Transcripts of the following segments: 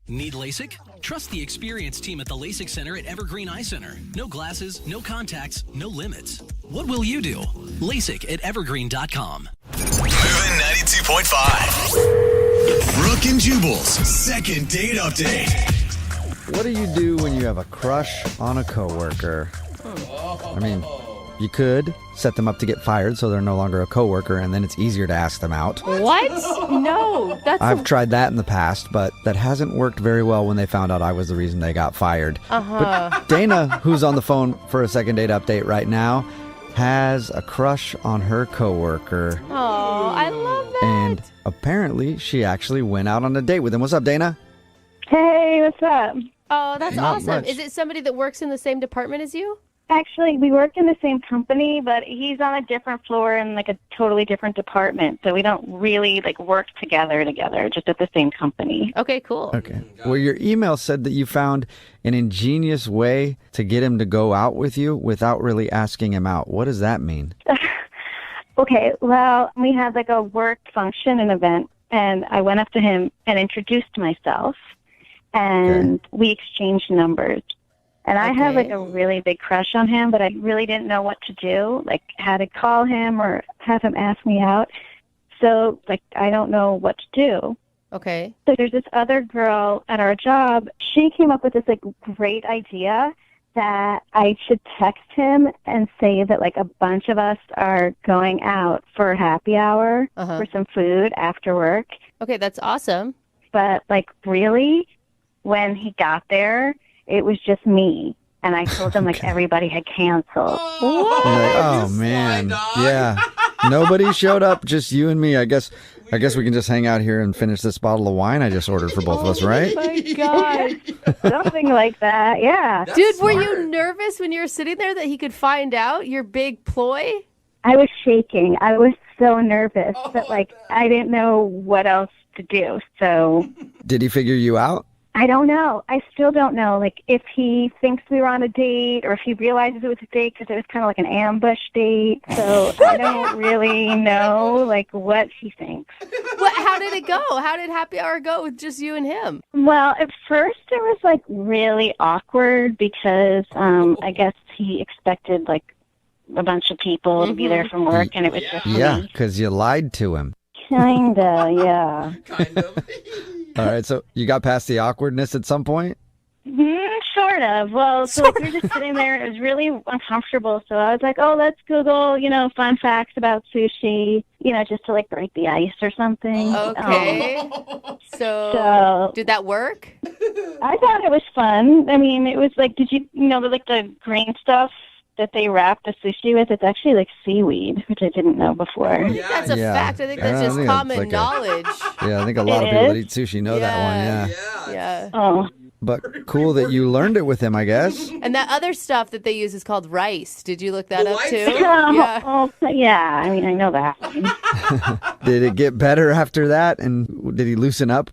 Need LASIK? Trust the experienced team at the LASIK Center at Evergreen Eye Center. No glasses, no contacts, no limits. What will you do? LASIK at evergreen.com. Moving 92.5. Brooke and Jubal's second date update. What do you do when you have a crush on a coworker? I mean, you could set them up to get fired so they're no longer a coworker, and then it's easier to ask them out. What? No, I've tried that in the past, but that hasn't worked very well when they found out I was the reason they got fired. But Dana, who's on the phone for a second date update right now, has a crush on her coworker. Oh, I love that. And apparently, she actually went out on a date with him. What's up, Dana? Hey, what's up? Oh, that's Not awesome. much. Is it somebody that works in the same department as you? Actually, we work in the same company, but he's on a different floor in like a totally different department. So we don't really like work together, just at the same company. Okay, cool. Okay. Well, your email said that you found an ingenious way to get him to go out with you without really asking him out. What does that mean? Okay, well, we had like a work function, an event, and I went up to him and introduced myself, and we exchanged numbers. And I have like a really big crush on him, but I really didn't know what to do, like how to call him or have him ask me out. So like I don't know what to do. Okay. So there's this other girl at our job. She came up with this like great idea that I should text him and say that like a bunch of us are going out for a happy hour for some food after work. Okay, that's awesome. But like really, when he got there, it was just me. And I told him like everybody had canceled. What? You're like, oh man, yeah. Nobody showed up, just you and me. I guess we can just hang out here and finish this bottle of wine I just ordered for both of us, right? Oh my God. Something like that, yeah. Dude, were you nervous when you were sitting there that he could find out your big ploy? I was shaking. I was so nervous that like I didn't know what else to do. So Did he figure you out? I don't know. I still don't know, like, if he thinks we were on a date or if he realizes it was a date because it was kind of like an ambush date. So I don't really know, like, what he thinks. How did it go? How did happy hour go with just you and him? Well, at first it was, like, really awkward because I guess he expected, like, a bunch of people to be there from work, and it was just Yeah, me. because you lied to him. Kinda, yeah. Kind of. All right, so you got past the awkwardness at some point? Sort of. Well, so like, we were just sitting there. It was really uncomfortable. So I was like, oh, let's Google, fun facts about sushi, just to like break the ice or something. Okay. So did that work? I thought it was fun. I mean, it was like, did you, like the green stuff that they wrap the sushi with? It's actually like seaweed, which I didn't know before. I think that's a fact. I think that's I just think that's common like knowledge. Yeah, I think a lot of It people is? that eat sushi know that one, yeah. Yeah. Oh, But cool that you learned it with him, I guess. And that other stuff that they use is called rice. Did you look that The up rice too? stuff? Yeah. yeah. I mean, I know that one. Did it get better after that? And did he loosen up?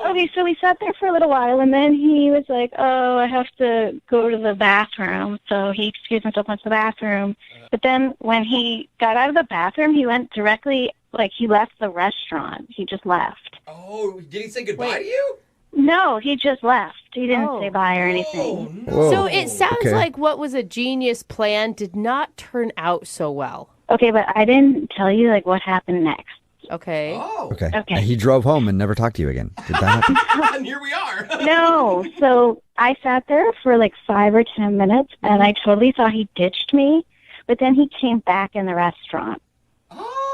Okay, so we sat there for a little while, and then he was like, oh, I have to go to the bathroom. So he excused himself, went to the bathroom. But then when he got out of the bathroom, he went directly, like, he left the restaurant. He just left. Oh, did he say goodbye Wait. to you? No, he just left. He didn't Oh. say bye or anything. Oh, no. Whoa. So it sounds Okay. like what was a genius plan did not turn out so well. Okay, but I didn't tell you, like, what happened next. Okay. Oh. Okay. Okay. And he drove home and never talked to you again. Did that happen? And here we are. No, so I sat there for like 5 or 10 minutes, and I totally thought he ditched me, but then he came back in the restaurant.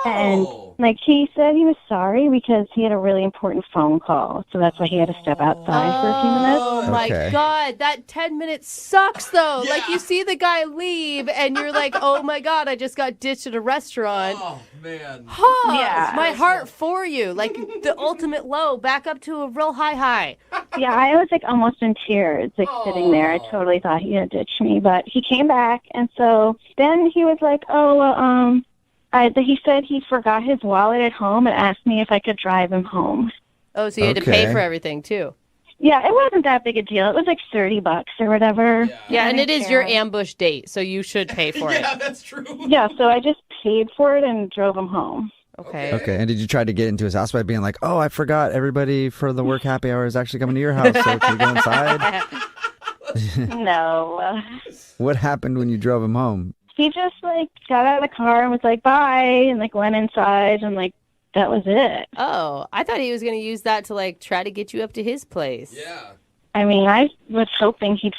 And, Oh. like, he said he was sorry because he had a really important phone call, so that's why he had to step outside for a few minutes. Oh my Okay. God, that 10 minutes sucks though. Yeah. Like you see the guy leave and you're like, oh my God, I just got ditched at a restaurant. Oh, man. Huh, Yeah. my heart for you. Like the ultimate low back up to a real high. Yeah, I was, like, almost in tears, like, sitting there. I totally thought he had ditched me, but he came back, and so then he was like, oh, well, he said he forgot his wallet at home and asked me if I could drive him home. Oh, so you had to pay Okay. for everything too. Yeah, it wasn't that big a deal. It was like $30 or whatever. Yeah, I and it didn't is your care. ambush date, so you should pay for it. Yeah, that's true. Yeah, so I just paid for it and drove him home. Okay. Okay, and did you try to get into his house by being like, oh, I forgot everybody for the work happy hour is actually coming to your house, so can we go inside? No. What happened when you drove him home? He just, got out of the car and was like, bye, and, went inside, and, that was it. Oh, I thought he was going to use that to, try to get you up to his place. Yeah. I mean, I was hoping he'd,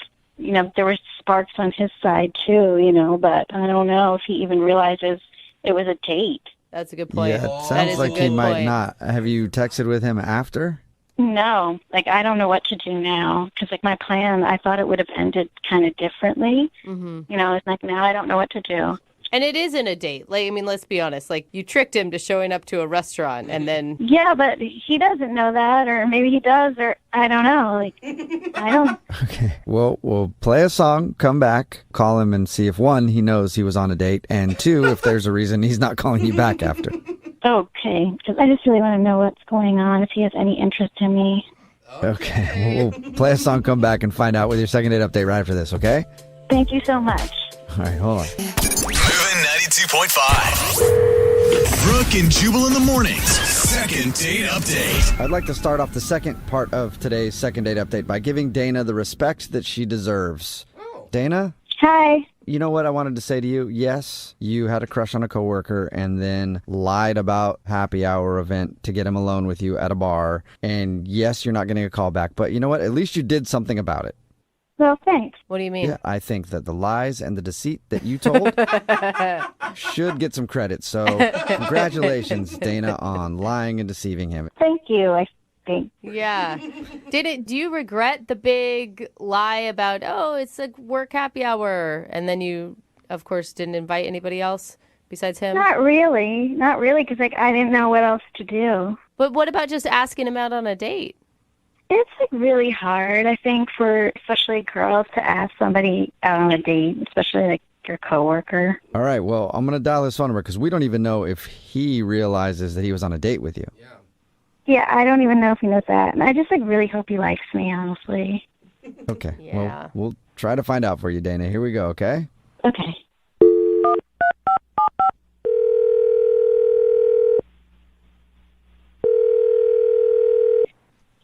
there were sparks on his side, too, but I don't know if he even realizes it was a date. That's a good point. Yeah, it That sounds is a like he good might point. not. Have you texted with him after? No, I don't know what to do now because, my plan, I thought it would have ended kind of differently. Mm-hmm. It's now I don't know what to do. And it isn't a date. Let's be honest. You tricked him to showing up to a restaurant and then... Yeah, but he doesn't know that, or maybe he does, or I don't know. I don't... Okay. Well, we'll play a song, come back, call him and see if, one, he knows he was on a date, and two, if there's a reason he's not calling you back after. Okay, because I just really want to know what's going on, if he has any interest in me. Okay. Well, we'll play a song, come back, and find out with your second date update right after this, okay? Thank you so much. All right, hold on. Moving 92.5. Brooke and Jubal in the mornings. Second date update. I'd like to start off the second part of today's second date update by giving Dana the respect that she deserves. Dana? Hi. You know what I wanted to say to you? Yes, you had a crush on a coworker and then lied about happy hour event to get him alone with you at a bar. And yes, you're not getting a call back, but you know what? At least you did something about it. Well, thanks. What do you mean? Yeah, I think that the lies and the deceit that you told should get some credit. So congratulations, Dana, on lying and deceiving him. Thank you, I think. Yeah. Do you regret the big lie about, oh, it's a work happy hour, and then you, of course, didn't invite anybody else besides him? Not really, because I didn't know what else to do. But what about just asking him out on a date? It's really hard, I think, for especially girls to ask somebody out on a date, especially your coworker. All right, well, I'm going to dial his phone number because we don't even know if he realizes that he was on a date with you. Yeah, I don't even know if he knows that. And I just really hope he likes me, honestly. Okay, Yeah. well, we'll try to find out for you, Dana. Here we go, okay? Okay.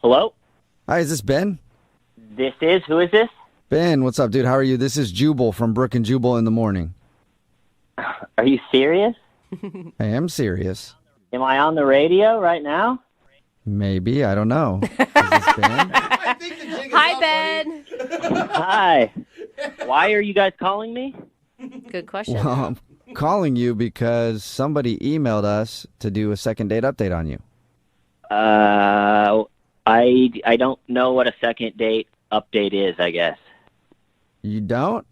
Hello? Hi, is this Ben? This is? Who is this? Ben, what's up, dude? How are you? This is Jubal from Brooke and Jubal in the morning. Are you serious? I am serious. Am I on the radio right now? Maybe, I don't know. Is this Ben? I think the jig is Hi, up, Ben. Hi. Why are you guys calling me? Good question. Well, I'm calling you because somebody emailed us to do a second date update on you. I don't know what a second date update is, I guess. You don't?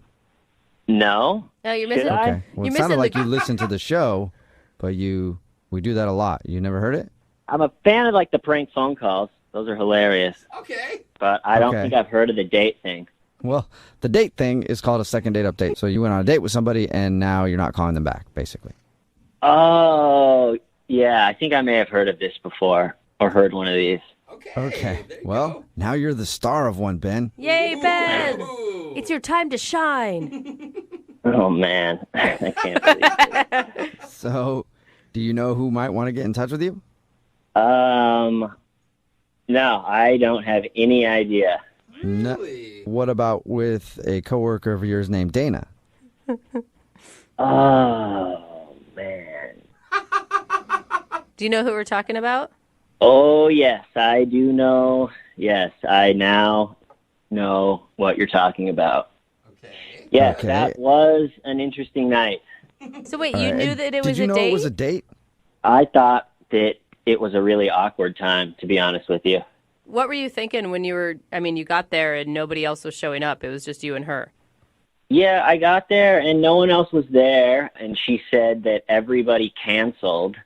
No? No, you're missing. Should I? Okay. Well, You're it sounded missing like the- you listened to the show, but we do that a lot. You never heard it? I'm a fan of the prank phone calls. Those are hilarious. Okay. But I don't Okay. think I've heard of the date thing. Well, the date thing is called a second date update. So you went on a date with somebody and now you're not calling them back, basically. Oh, yeah. I think I may have heard of this before or heard one of these. Okay. There you Well, go. now you're the star of one, Ben. Yay, Ben. Ooh. It's your time to shine. Oh, man. I can't believe it. So, do you know who might want to get in touch with you? No, I don't have any idea. No. Really? What about with a coworker of yours named Dana? Oh, man. Do you know who we're talking about? Oh, yes, I do know. Yes, I now know what you're talking about. Okay. Yes, Okay. that was an interesting night. So wait, All you right, knew and that it did was you a know date? it was a date? I thought that it was a really awkward time, to be honest with you. What were you thinking when you got there and nobody else was showing up? It was just you and her. Yeah, I got there and no one else was there, and she said that everybody canceled.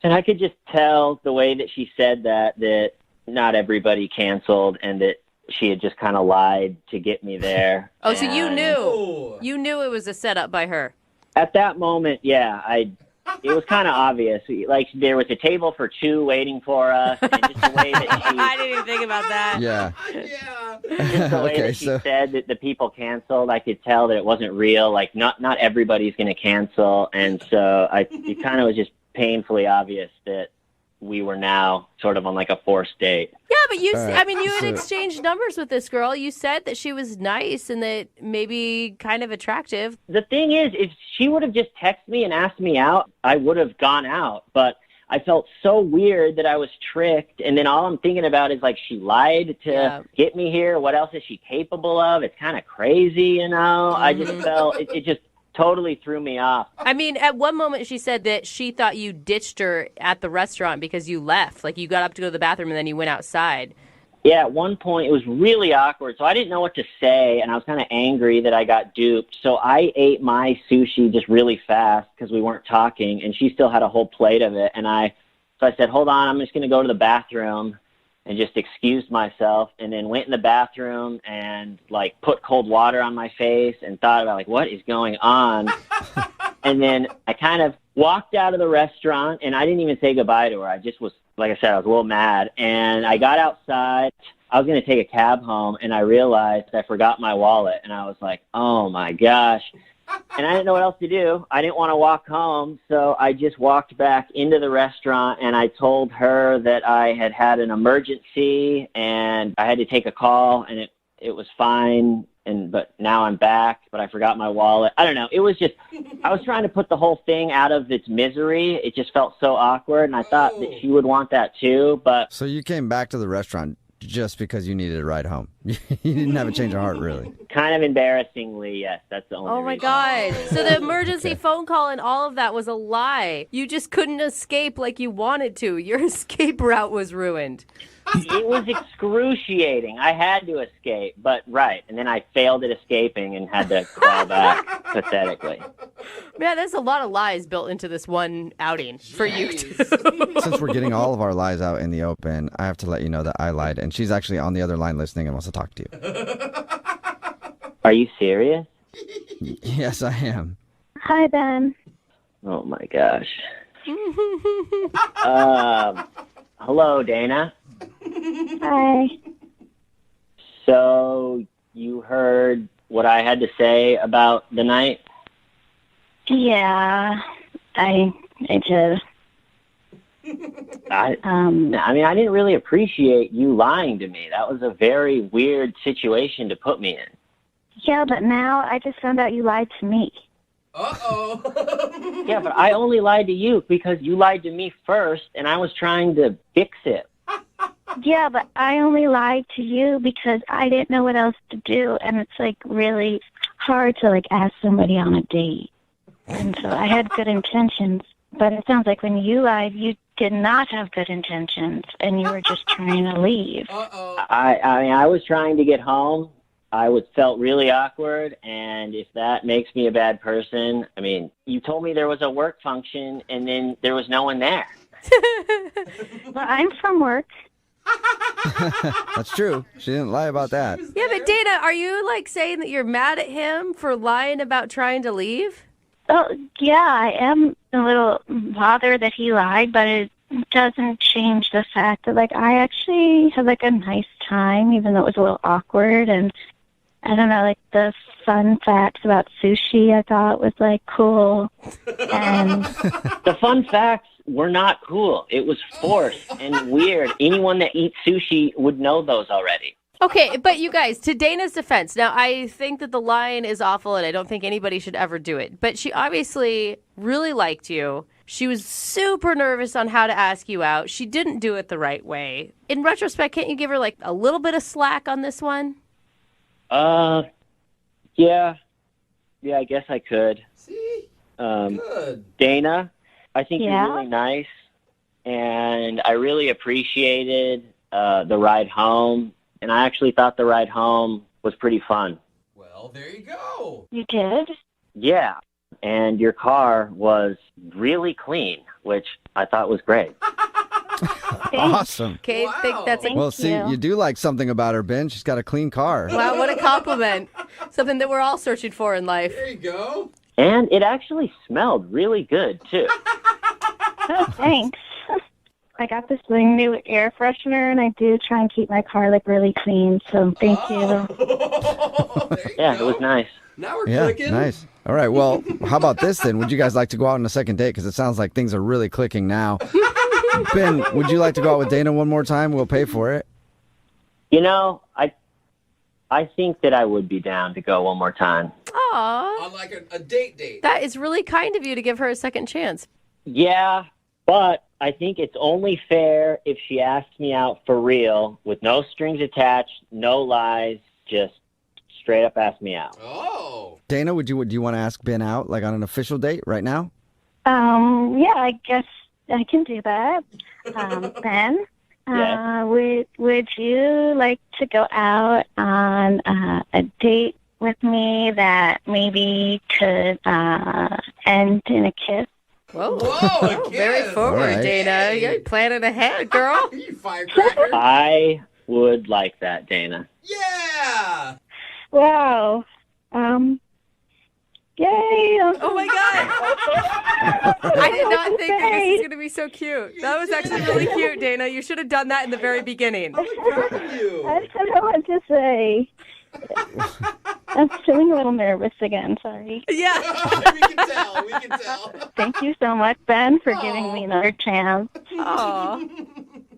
And I could just tell the way that she said that not everybody canceled and that she had just kind of lied to get me there. Oh, so you And knew. Oh. You knew it was a setup by her. At that moment, yeah, it was kind of obvious. Like, there was a table for two waiting for us, and just the way that I didn't even think about that. Yeah. Yeah. just the way Okay, that she so- said that the people canceled, I could tell that it wasn't real. Like, not everybody's going to cancel, and so it kind of was just painfully obvious that we were now sort of on like a forced date. Yeah, but you, right, I mean, you had so- exchanged numbers with this girl. You said that she was nice and that maybe kind of attractive. The thing is, if she would have just texted me and asked me out, I would have gone out. But I felt so weird that I was tricked. And then all I'm thinking about is like, she lied to get me here. What else is she capable of? It's kind of crazy, you know? I just felt, it just totally threw me off. I mean, at one moment she said that she thought you ditched her at the restaurant because you left. Like you got up to go to the bathroom and then you went outside. Yeah, at one point it was really awkward, so I didn't know what to say, and I was kind of angry that I got duped. So I ate my sushi just really fast because we weren't talking, and she still had a whole plate of it. And I said, hold on, I'm just going to go to the bathroom, and just excused myself, and then went in the bathroom and like put cold water on my face and thought about like, what is going on? And then I kind of walked out of the restaurant, and I didn't even say goodbye to her. I just was, like I said, I was a little mad. And I got outside. I was going to take a cab home, and I realized I forgot my wallet. And I was like, oh, my gosh. And I didn't know what else to do. I didn't want to walk home, so I just walked back into the restaurant, and I told her that I had an emergency, and I had to take a call, and it was fine. But now I'm back, but I forgot my wallet. I don't know. It was just, I was trying to put the whole thing out of its misery. It just felt so awkward, and I thought that she would want that too. But So you came back to the restaurant just because you needed a ride home. You didn't have a change of heart, really. kind of embarrassingly, yes, that's the only Oh my reason. God. So the emergency phone call and all of that was a lie. You just couldn't escape like you wanted to. Your escape route was ruined. It was excruciating. I had to escape, but right. And then I failed at escaping and had to crawl back pathetically. Man, there's a lot of lies built into this one outing for you two. Since we're getting all of our lies out in the open, I have to let you know that I lied, and she's actually on the other line listening and wants to talk to you. Are you serious? Yes, I am. Hi, Ben. Oh my gosh. Hello, Dana. Hi. So you heard what I had to say about the night? Yeah, I did. I mean, I didn't really appreciate you lying to me. That was a very weird situation to put me in. Yeah, but now I just found out you lied to me. Uh-oh. Yeah, but I only lied to you because you lied to me first, and I was trying to fix it. Yeah, but I only lied to you because I didn't know what else to do, and it's like really hard to like ask somebody on a date. And so I had good intentions, but it sounds like when you lied, you did not have good intentions, and you were just trying to leave. Uh-oh. I mean, I was trying to get home. Felt really awkward, and if that makes me a bad person, I mean, you told me there was a work function, and then there was no one there. Well, I'm from work. That's true. She didn't lie about that. Yeah, but Dana, are you like saying that you're mad at him for lying about trying to leave? Oh, yeah, I am a little bothered that he lied, but it doesn't change the fact that, like, I actually had, like, a nice time, even though it was a little awkward, and I don't know, like, the fun facts about sushi I thought was, like, cool, and... The fun facts were not cool. It was forced and weird. Anyone that eats sushi would know those already. Okay, but you guys, to Dana's defense, now I think that the lying is awful and I don't think anybody should ever do it. But she obviously really liked you. She was super nervous on how to ask you out. She didn't do it the right way. In retrospect, can't you give her like a little bit of slack on this one? Yeah, I guess I could. See? Good. Dana, I think Yeah? you're really nice, and I really appreciated the ride home. And I actually thought the ride home was pretty fun. Well, there you go. You did? Yeah, and your car was really clean, which I thought was great. Awesome. Okay, I think that's a... Thank Well, see, you. you do like something about her, Ben. She's got a clean car. Wow, what a compliment. Something that we're all searching for in life. There you go. And it actually smelled really good, too. Oh, thanks. I got this new air freshener, and I do try and keep my car really clean. So thank you. Yeah, it was nice. Now we're Yeah, clicking. nice. All right, well, how about this then? Would you guys like to go out on a second date? Because it sounds like things are really clicking now. Ben, would you like to go out with Dana one more time? We'll pay for it. I think that I would be down to go one more time. Aw. On like a date. That is really kind of you to give her a second chance. Yeah, but I think it's only fair if she asks me out for real with no strings attached, no lies, just straight up ask me out. Oh. Dana, do you want to ask Ben out like on an official date right now? Yeah, I guess I can do that. Ben, Yes. would you like to go out on a date with me that maybe could end in a kiss? Whoa. Whoa, Very forward, All right. Dana. You're planning ahead, girl. You firecracker. I would like that, Dana. Yeah. Wow. Yay. Oh, my God. I did not think that this was going to be so cute. That was actually really cute, Dana. You should have done that in the very beginning. You. I don't know what to say. I'm feeling a little nervous again. Sorry. Yeah. We can tell. Thank you so much, Ben, for giving me another chance. Aw.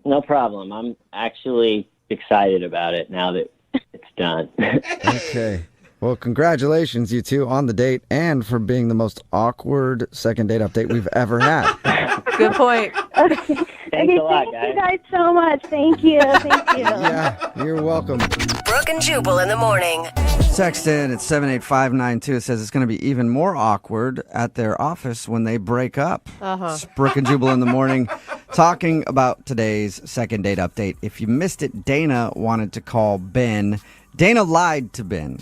No problem. I'm actually excited about it now that it's done. Okay. Well, congratulations, you two, on the date and for being the most awkward second date update we've ever had. Good point. Okay. Thanks a lot, Thank you guys. guys so much. Thank you. Thank you. Yeah, you're welcome. Brooke and Jubal in the morning. Text in at 78592. It says it's going to be even more awkward at their office when they break up. It's Brooke and Jubal in the morning talking about today's second date update. If you missed it, Dana wanted to call Ben. Dana lied to Ben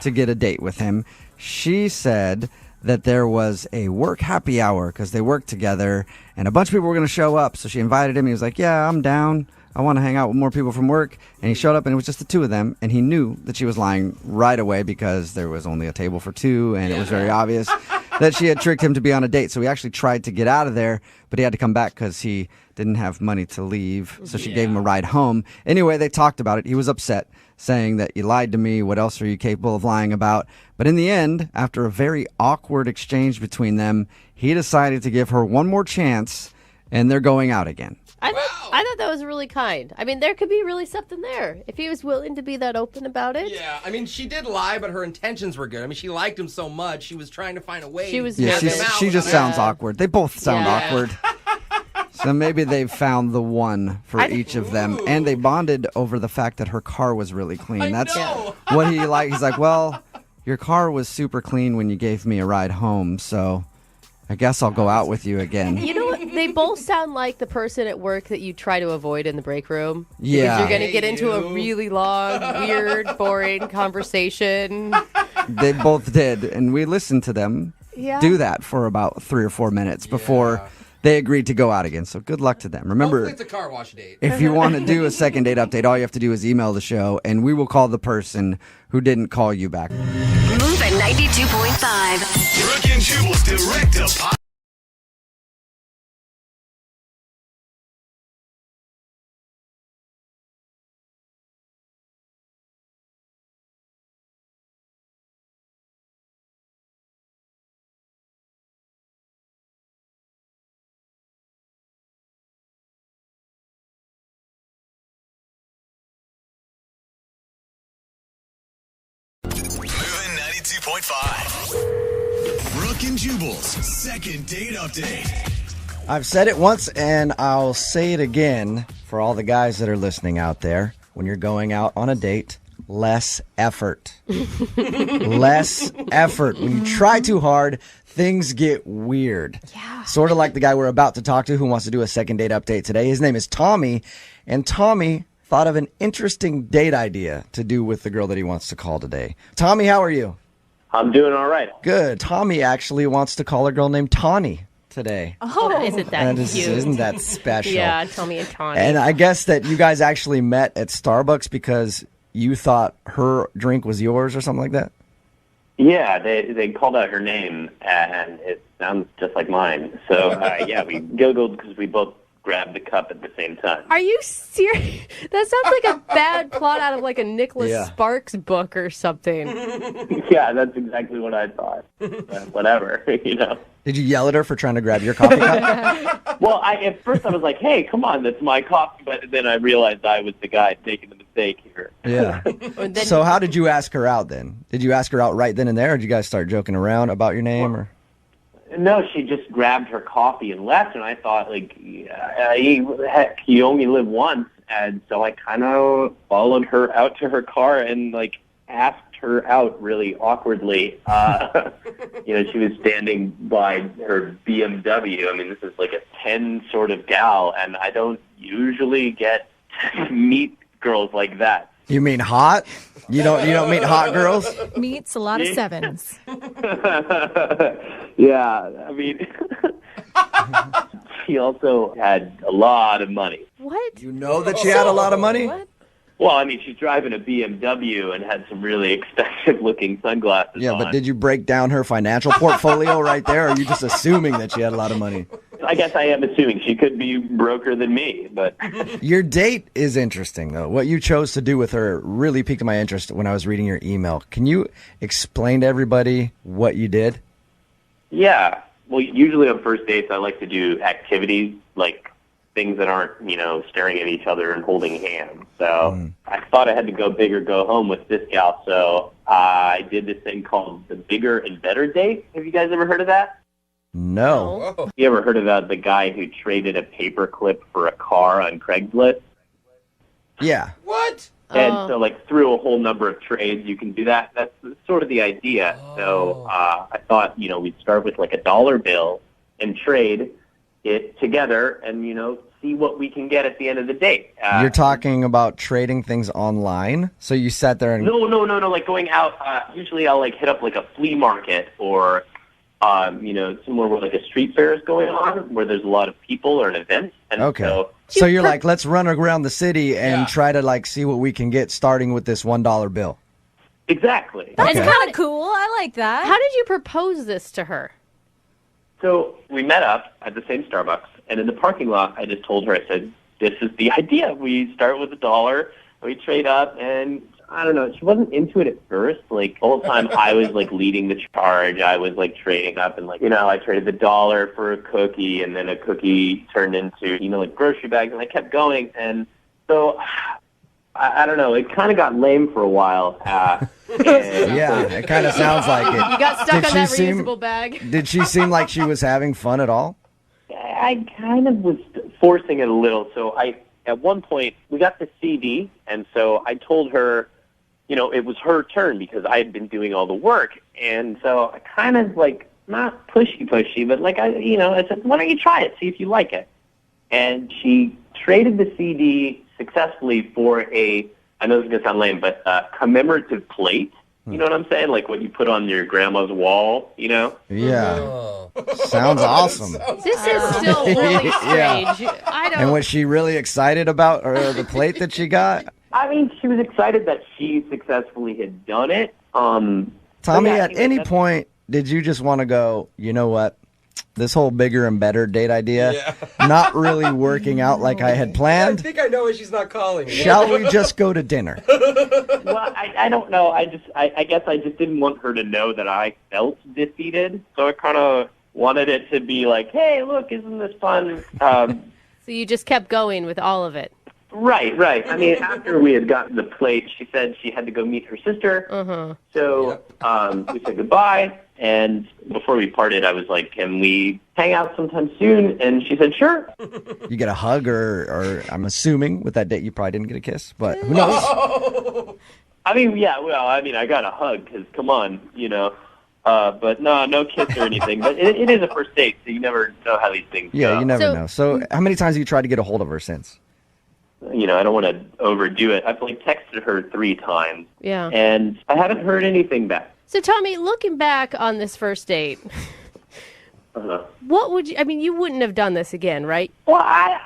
to get a date with him. She said that there was a work happy hour because they worked together and a bunch of people were going to show up. So she invited him. He was like, yeah, I'm down. I want to hang out with more people from work. And he showed up and it was just the two of them. And he knew that she was lying right away because there was only a table for two. And it was very obvious that she had tricked him to be on a date. So he actually tried to get out of there, but he had to come back because he didn't have money to leave. So she gave him a ride home. Anyway, they talked about it. He was upset, saying that you lied to me. What else are you capable of lying about? But in the end, after a very awkward exchange between them, he decided to give her one more chance and they're going out again. I thought that was really kind. I mean, there could be really something there if he was willing to be that open about it. Yeah, I mean, she did lie, but her intentions were good. I mean, she liked him so much, she was trying to find a way. She was to Yeah, get him out she just without- sounds awkward. They both sound Yeah. awkward. So maybe they've found the one for each of them. And they bonded over the fact that her car was really clean. I That's know. what he liked. He's like, well, your car was super clean when you gave me a ride home, so I guess I'll go out with you again. You know what? They both sound like the person at work that you try to avoid in the break room. Yeah. Because you're going to get Hey, into a you. really long, weird, boring conversation. They both did, and we listened to them Yeah. do that for about 3 or 4 minutes before they agreed to go out again. So good luck to them. Remember, Hopefully it's a car wash date. if you want to do a second date update, all you have to do is email the show, and we will call the person who didn't call you back. Move at 92.5. Brooke and Jubal's direct deposit. Moving 92.5. Brooke and Jubal's second date update. I've said it once, and I'll say it again for all the guys that are listening out there. When you're going out on a date, less effort. Less effort. When you try too hard, things get weird. Yeah. Sort of like the guy we're about to talk to who wants to do a second date update today. His name is Tommy, and Tommy thought of an interesting date idea to do with the girl that he wants to call today. Tommy, how are you? I'm doing all right. Good. Tommy actually wants to call a girl named Tawny today. Oh, isn't that And cute? isn't that special? Yeah, Tommy and Tawny. And I guess that you guys actually met at Starbucks because you thought her drink was yours or something like that? Yeah, they called out her name, and it sounds just like mine. So, yeah, we Googled because we both grab the cup at the same time. Are you serious? That sounds like a bad plot out of like a Nicholas Sparks book or something. Yeah, that's exactly what I thought. Whatever, Did you yell at her for trying to grab your coffee cup? Well, at first I was like, hey, come on, that's my coffee. But then I realized I was the guy making the mistake here. Yeah. So how did you ask her out then? Did you ask her out right then and there, or did you guys start joking around about your name? Or No, she just grabbed her coffee and left, and I thought, heck, you only live once. And so I kind of followed her out to her car and, asked her out really awkwardly. She was standing by her BMW. I mean, this is like a 10 sort of gal, and I don't usually get to meet girls like that. You mean hot? You don't meet hot girls? Meets a lot of sevens. Yeah, I mean, she also had a lot of money. What? You know that she had a lot of money? What? Well, I mean, she's driving a BMW and had some really expensive-looking sunglasses Yeah, on. but did you break down her financial portfolio right there, or are you just assuming that she had a lot of money? I guess I am assuming she could be broker than me, but... Your date is interesting, though. What you chose to do with her really piqued my interest when I was reading your email. Can you explain to everybody what you did? Yeah. Well, usually on first dates, I like to do activities, like things that aren't, staring at each other and holding hands. So I thought I had to go big or go home with this gal, so I did this thing called the bigger and better date. Have you guys ever heard of that? No. You ever heard about the guy who traded a paperclip for a car on Craigslist? Yeah. What? And so, through a whole number of trades, you can do that. That's sort of the idea. So I thought, we'd start with a dollar bill and trade it together and, see what we can get at the end of the date. You're talking about trading things online? So you sat there and... No. Going out, usually I'll, hit up, a flea market or... somewhere where a street fair is going on, where there's a lot of people or an event. And okay. So you're let's run around the city and try to see what we can get, starting with this $1 bill. Exactly. That's kind of cool. I like that. How did you propose this to her? So we met up at the same Starbucks, and in the parking lot, I just told her, I said, this is the idea. We start with $1, we trade up, and I don't know, she wasn't into it at first. The whole time I was leading the charge. I was trading up and I traded the $1 for a cookie, and then a cookie turned into, grocery bags, and I kept going. And so I don't know, it kind of got lame for a while. Yeah, it kind of sounds like it. You got stuck on that reusable bag. Did she seem like she was having fun at all? I kind of was forcing it a little. So at one point, we got the CD, and so I told her, it was her turn because I had been doing all the work. And so I kind of not pushy, but I said, why don't you try it, see if you like it. And she traded the CD successfully for I know this is going to sound lame, but commemorative plate. You know what I'm saying? What you put on your grandma's wall, Yeah. Sounds awesome. This is still really strange. I don't... And was she really excited about the plate that she got? I mean, she was excited that she successfully had done it. Tommy, at any point, did you just want to go, you know what? This whole bigger and better date idea, not really working out like I had planned. I think I know why she's not calling me. Shall we just go to dinner? Well, I don't know. I guess I just didn't want her to know that I felt defeated. So I kind of wanted it to be hey, look, isn't this fun? So you just kept going with all of it. Right. I mean, after we had gotten the plate, she said she had to go meet her sister. So we said goodbye. And before we parted, I was like, can we hang out sometime soon? And she said, sure. You get a hug or I'm assuming with that date you probably didn't get a kiss, but who knows? I mean, yeah, well, I got a hug because, come on, but no kiss or anything. But it is a first date, so you never know how these things go. You never know. So how many times have you tried to get a hold of her since? I don't want to overdo it. I've texted her 3 times. Yeah. And I haven't heard anything back. So, Tommy, looking back on this first date, what would you wouldn't have done this again, right? Well, I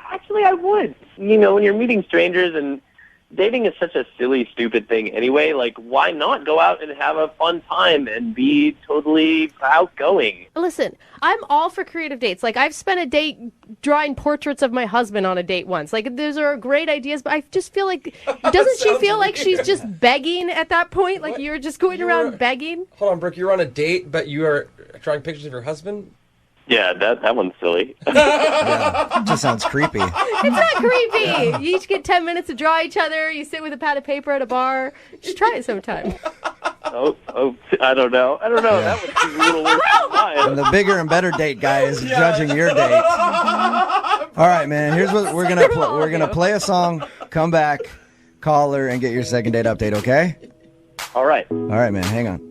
would. When you're meeting strangers and dating is such a silly, stupid thing anyway. Like, why not go out and have a fun time and be totally outgoing? Listen, I'm all for creative dates. Like, I've spent a date drawing portraits of my husband on a date once. Like, those are great ideas, but I just feel like, doesn't she feel like she's just begging at that point? Like, you're just going around begging? Hold on, Brooke, you're on a date, but you are drawing pictures of your husband? Yeah, that one's silly. Yeah, just sounds creepy. It's not creepy. You each get 10 minutes to draw each other. You sit with a pad of paper at a bar. Just try it sometime. Oh, I don't know. Yeah. That would be a little worse than mine. And the bigger and better date guy is judging your date. All right, man. Here's what we're gonna play. We're gonna play a song, come back, call her, and get your second date update. Okay? All right. All right, man. Hang on.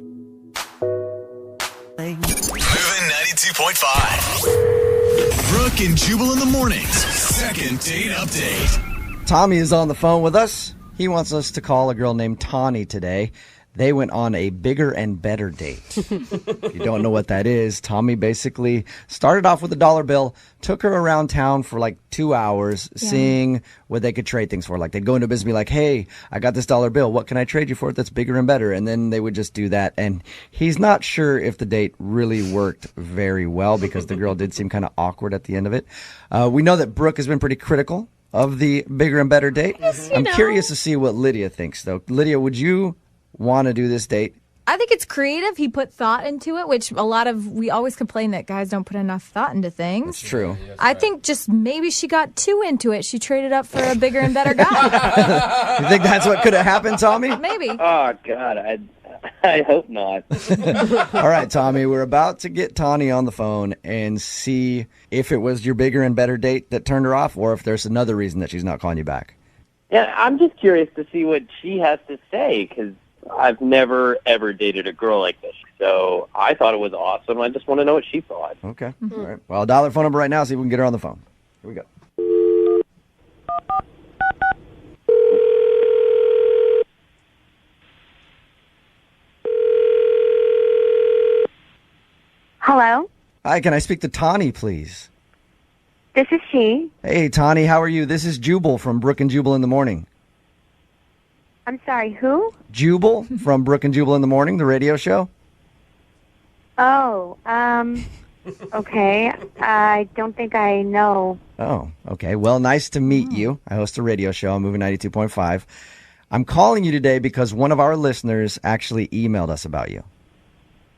Moving 92.5. Brooke and Jubal in the mornings. Second date update. Tommy is on the phone with us. He wants us to call a girl named Tawny today. They went on a bigger and better date. If you don't know what that is, Tommy basically started off with a dollar bill, took her around town for like 2 hours, seeing what they could trade things for. Like, they'd go into business and be like, hey, I got this dollar bill. What can I trade you for that's bigger and better? And then they would just do that. And he's not sure if the date really worked very well because the girl did seem kind of awkward at the end of it. We know that Brooke has been pretty critical of the bigger and better date. I'm curious to see what Lydia thinks, though. Lydia, would you want to do this date? I think it's creative. He put thought into it, which we always complain that guys don't put enough thought into things. It's true. I think just maybe she got too into it. She traded up for a bigger and better guy. You think that's what could have happened, Tommy? Maybe. Oh, God, I hope not. All right, Tommy, we're about to get Tawny on the phone and see if it was your bigger and better date that turned her off or if there's another reason that she's not calling you back. Yeah, I'm just curious to see what she has to say because I've never, ever dated a girl like this. So I thought it was awesome. I just want to know what she thought. Okay. All right. Well, I'll dial her phone number right now, see if we can get her on the phone. Here we go. Hello? Hi, can I speak to Tawny, please? This is she. Hey, Tawny, how are you? This is Jubal from Brooke and Jubal in the Morning. I'm sorry, who? Jubal from Brooke and Jubal in the Morning, the radio show. Oh, okay. I don't think I know. Oh, okay. Well, nice to meet you. I host a radio show on Moving 92.5. I'm calling you today because one of our listeners actually emailed us about you.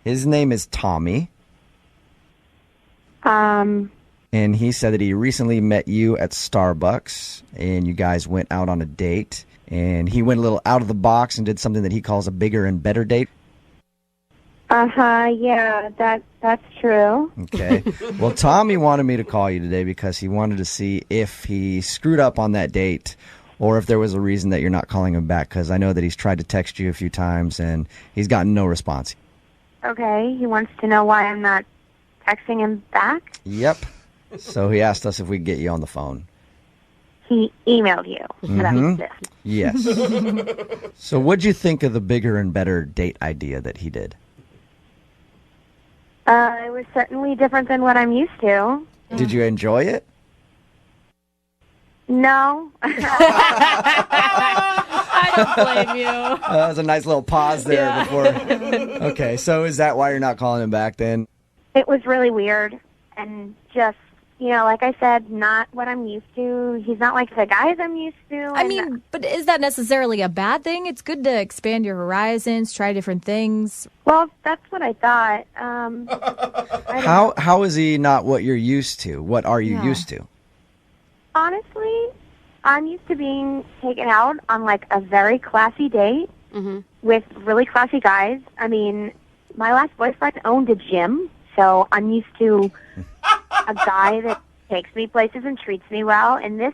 His name is Tommy. And he said that he recently met you at Starbucks, and you guys went out on a date, and he went a little out of the box and did something that he calls a bigger and better date. Yeah, that's true. Okay. Well, Tommy wanted me to call you today because he wanted to see if he screwed up on that date or if there was a reason that you're not calling him back, because I know that he's tried to text you a few times and he's gotten no response. Okay, he wants to know why I'm not texting him back? Yep. So he asked us if we could get you on the phone. He emailed you. So that was this. Yes. So what'd you think of the bigger and better date idea that he did? It was certainly different than what I'm used to. Did you enjoy it? No. I don't blame you. That was a nice little pause there before. Okay, so is that why you're not calling him back then? It was really weird and just, like I said, not what I'm used to. He's not like the guys I'm used to. I mean, but is that necessarily a bad thing? It's good to expand your horizons, try different things. Well, that's what I thought. How is he not what you're used to? What are you used to? Honestly, I'm used to being taken out on like a very classy date with really classy guys. I mean, my last boyfriend owned a gym, so I'm used to a guy that takes me places and treats me well. And this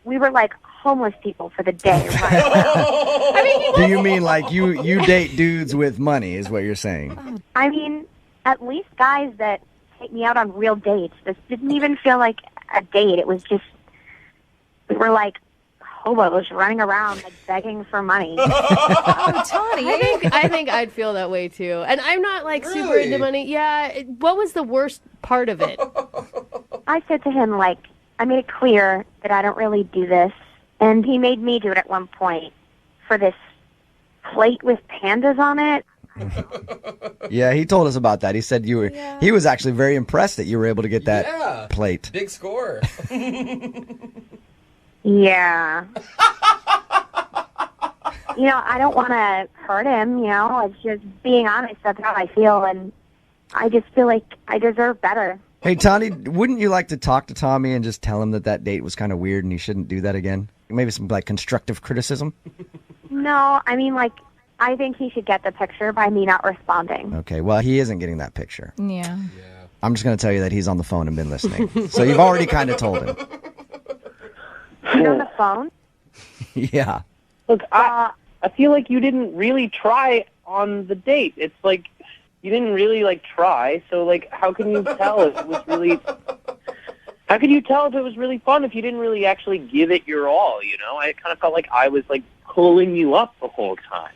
we were like homeless people for the day. Right? Do you mean like you date dudes with money is what you're saying? I mean, at least guys that take me out on real dates. This didn't even feel like a date. It was just, we were like hobos running around like begging for money. Oh, Tawny. I think I'd feel that way too. And I'm not like super into money. Yeah. What was the worst part of it? I said to him, like, I made it clear that I don't really do this And he made me do it at one point for this plate with pandas on it. Yeah, he told us about that. He said he was actually very impressed that you were able to get that plate. Big score. Yeah. I don't want to hurt him, It's just being honest. That's how I feel, and I just feel like I deserve better. Hey, Tani, wouldn't you like to talk to Tommy and just tell him that date was kind of weird and he shouldn't do that again? Maybe some, constructive criticism? No, I mean, I think he should get the picture by me not responding. Okay, well, he isn't getting that picture. Yeah. I'm just going to tell you that he's on the phone and been listening. So you've already kind of told him. He's on the phone? Yeah. Look, I feel like you didn't really try on the date. It's like you didn't really try. So how can you tell if it was really? How can you tell if it was really fun if you didn't really actually give it your all? I kind of felt like I was pulling you up the whole time.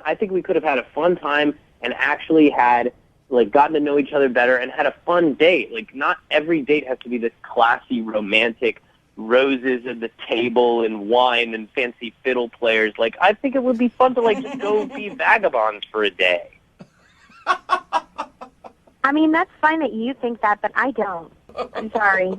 I think we could have had a fun time and actually had gotten to know each other better and had a fun date. Not every date has to be this classy, romantic, roses at the table and wine and fancy fiddle players. I think it would be fun to just go be vagabonds for a day. I mean, that's fine that you think that, but I don't. I'm sorry.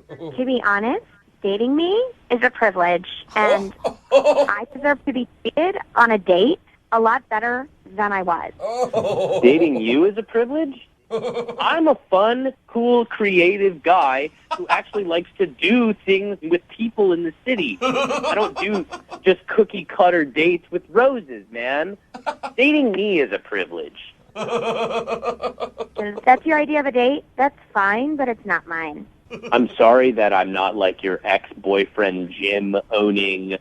To be honest, dating me is a privilege, and I deserve to be treated on a date a lot better than I was. Dating you is a privilege? I'm a fun, cool, creative guy who actually likes to do things with people in the city. I don't do just cookie-cutter dates with roses, man. Dating me is a privilege. If that's your idea of a date, that's fine, but it's not mine. I'm sorry that I'm not like your ex-boyfriend Jim-owning,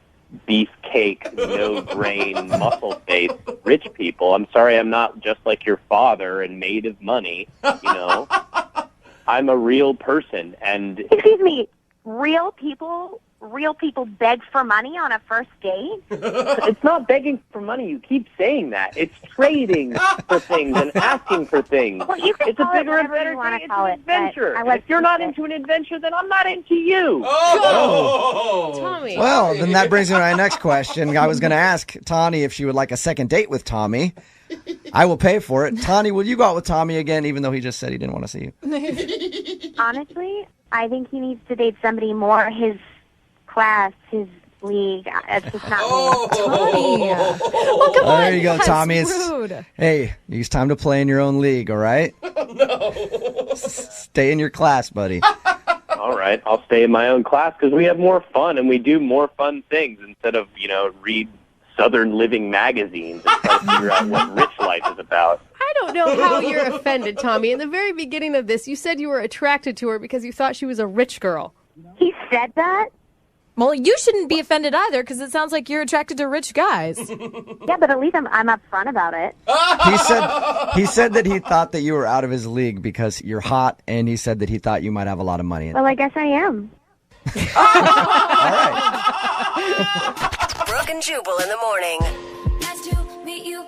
beefcake, no-brain, muscle-face rich people. I'm sorry I'm not just like your father and made of money, I'm a real person, and... Excuse me, real people beg for money on a first date? It's not begging for money. You keep saying that. It's trading for things and asking for things. Well, you can it's a call bigger it and better you want thing. to call It's an it, adventure. but I And like if you're not it. into an adventure, then I'm not into you. Tommy. Well, then that brings me to my next question. I was going to ask Tani if she would like a second date with Tommy. I will pay for it. Tani, will you go out with Tommy again, even though he just said he didn't want to see you? Honestly, I think he needs to date somebody more his class, his league. It's just not me. Well, come on. There you go, That's Tommy. rude. Hey, it's time to play in your own league, all right? Stay in your class, buddy. All right, I'll stay in my own class because we have more fun and we do more fun things instead of, read Southern Living magazines and try to figure out what rich life is about. I don't know how you're offended, Tommy. In the very beginning of this, you said you were attracted to her because you thought she was a rich girl. He said that? Well, you shouldn't be offended either because it sounds like you're attracted to rich guys. Yeah, but at least I'm upfront about it. He said that he thought that you were out of his league because you're hot, and he said that he thought you might have a lot of money. Well, I guess I am. All right. Brooke and Jubal in the morning. Nice to meet you.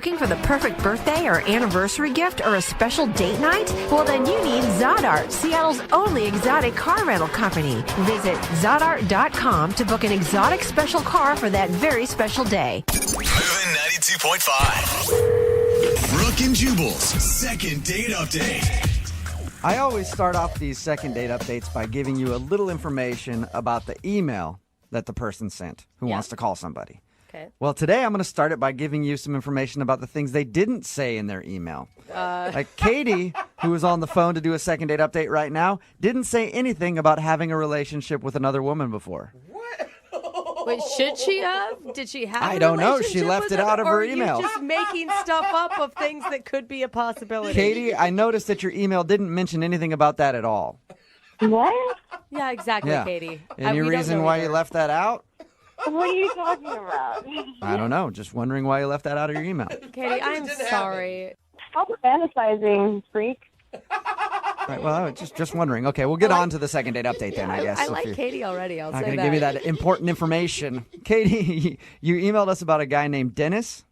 Looking for the perfect birthday or anniversary gift or a special date night? Well, then you need Zodart, Seattle's only exotic car rental company. Visit Zodart.com to book an exotic special car for that very special day. Moving 92.5. Brooke and Jubal's second date update. I always start off these second date updates by giving you a little information about the email that the person sent who wants to call somebody. Okay. Well, today I'm going to start it by giving you some information about the things they didn't say in their email. Like Katie, who is on the phone to do a second date update right now, didn't say anything about having a relationship with another woman before. Wait, should she have? Did she have? I a don't know. She relationship left with it him, out of or her are you email. just making stuff up of things that could be a possibility. Katie, I noticed that your email didn't mention anything about that at all. What? Yeah, exactly, Yeah. Katie. Any We don't reason know why either. you left that out? What are you talking about? I don't know. Just wondering why you left that out of your email. Katie, I'm sorry. Stop fantasizing, freak. Right, well, I was just wondering. Okay, we'll get on to the second date update then, I guess. I if like you're Katie already. I'll not say going that. to give you that important information. Katie, you emailed us about a guy named Dennis.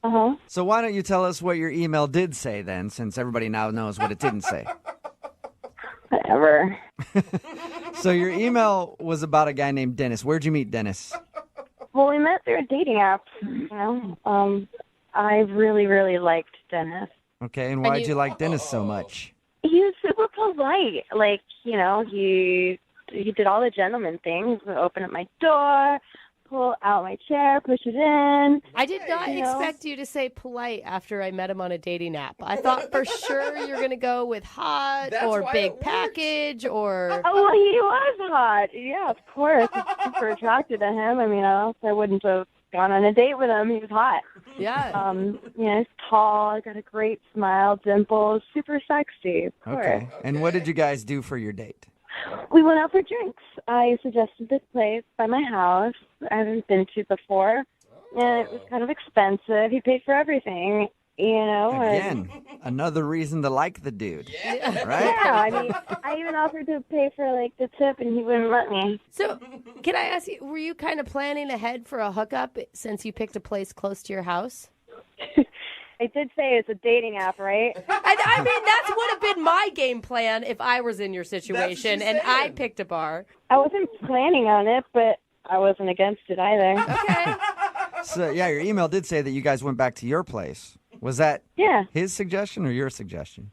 Uh-huh. So why don't you tell us what your email did say then, since everybody now knows what it didn't say? Whatever. So your email was about a guy named Dennis. Where'd you meet Dennis? Well, we met through a dating app. I really, really liked Dennis. Okay, and why'd you like Dennis so much? He was super polite. Like, he did all the gentleman things. Open up my door, pull out my chair, push it in. I did not expect you to say polite after I met him on a dating app. I thought for sure you're going to go with hot or big package or... Oh, well, he was hot. Yeah, of course. I was super attracted to him. I mean, else I wouldn't have gone on a date with him. He was hot. Yeah. He's tall, got a great smile, dimples, super sexy. Of course. Okay, and what did you guys do for your date? We went out for drinks. I suggested this place by my house I haven't been to before, and it was kind of expensive. He paid for everything, Again, another reason to like the dude. Yeah. Right? Yeah, I mean, I even offered to pay for, the tip, and he wouldn't let me. So, can I ask you, were you kind of planning ahead for a hookup since you picked a place close to your house? I did say it's a dating app, right? I mean, that would have been my game plan if I was in your situation and I picked a bar. I wasn't planning on it, but I wasn't against it either. Okay. So, yeah, your email did say that you guys went back to your place. Was that his suggestion or your suggestion?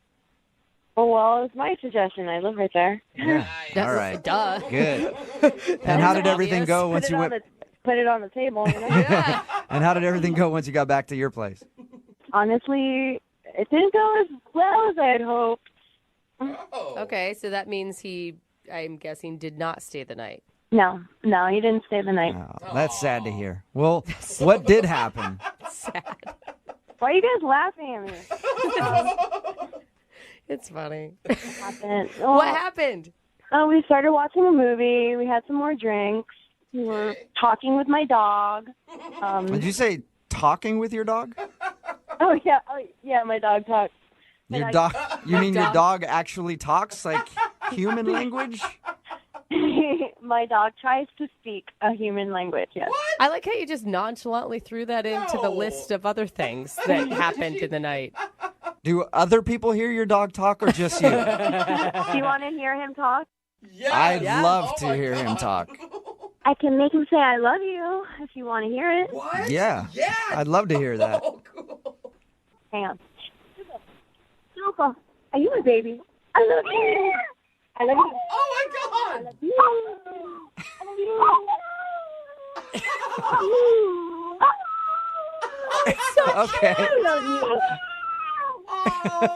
Oh, well, it was my suggestion. I live right there. Yeah. All right. Duh. Good. And how did everything go once you went? Put it on the table. And how did everything go once you got back to your place? Honestly, it didn't go as well as I had hoped. Okay, so that means he, I'm guessing, did not stay the night. No, he didn't stay the night. Oh, that's sad to hear. Well, what did happen? Sad. Why are you guys laughing at me? It's funny. What happened? We started watching a movie. We had some more drinks. We were talking with my dog. Did you say talking with your dog? Oh, yeah, my dog talks. Your dog? You mean your dog actually talks like human language? My dog tries to speak a human language, yes. I like how you just nonchalantly threw that into the list of other things that happened in the night. Do other people hear your dog talk or just you? Do you want to hear him talk? I'd love to hear him talk. I can make him say I love you if you want to hear it. What? Yeah. I'd love to hear that. Oh, cool. Hang on. Jubal, are you a baby? I love you. I love you. Oh, my God. I love you. I love you. Okay. I love you.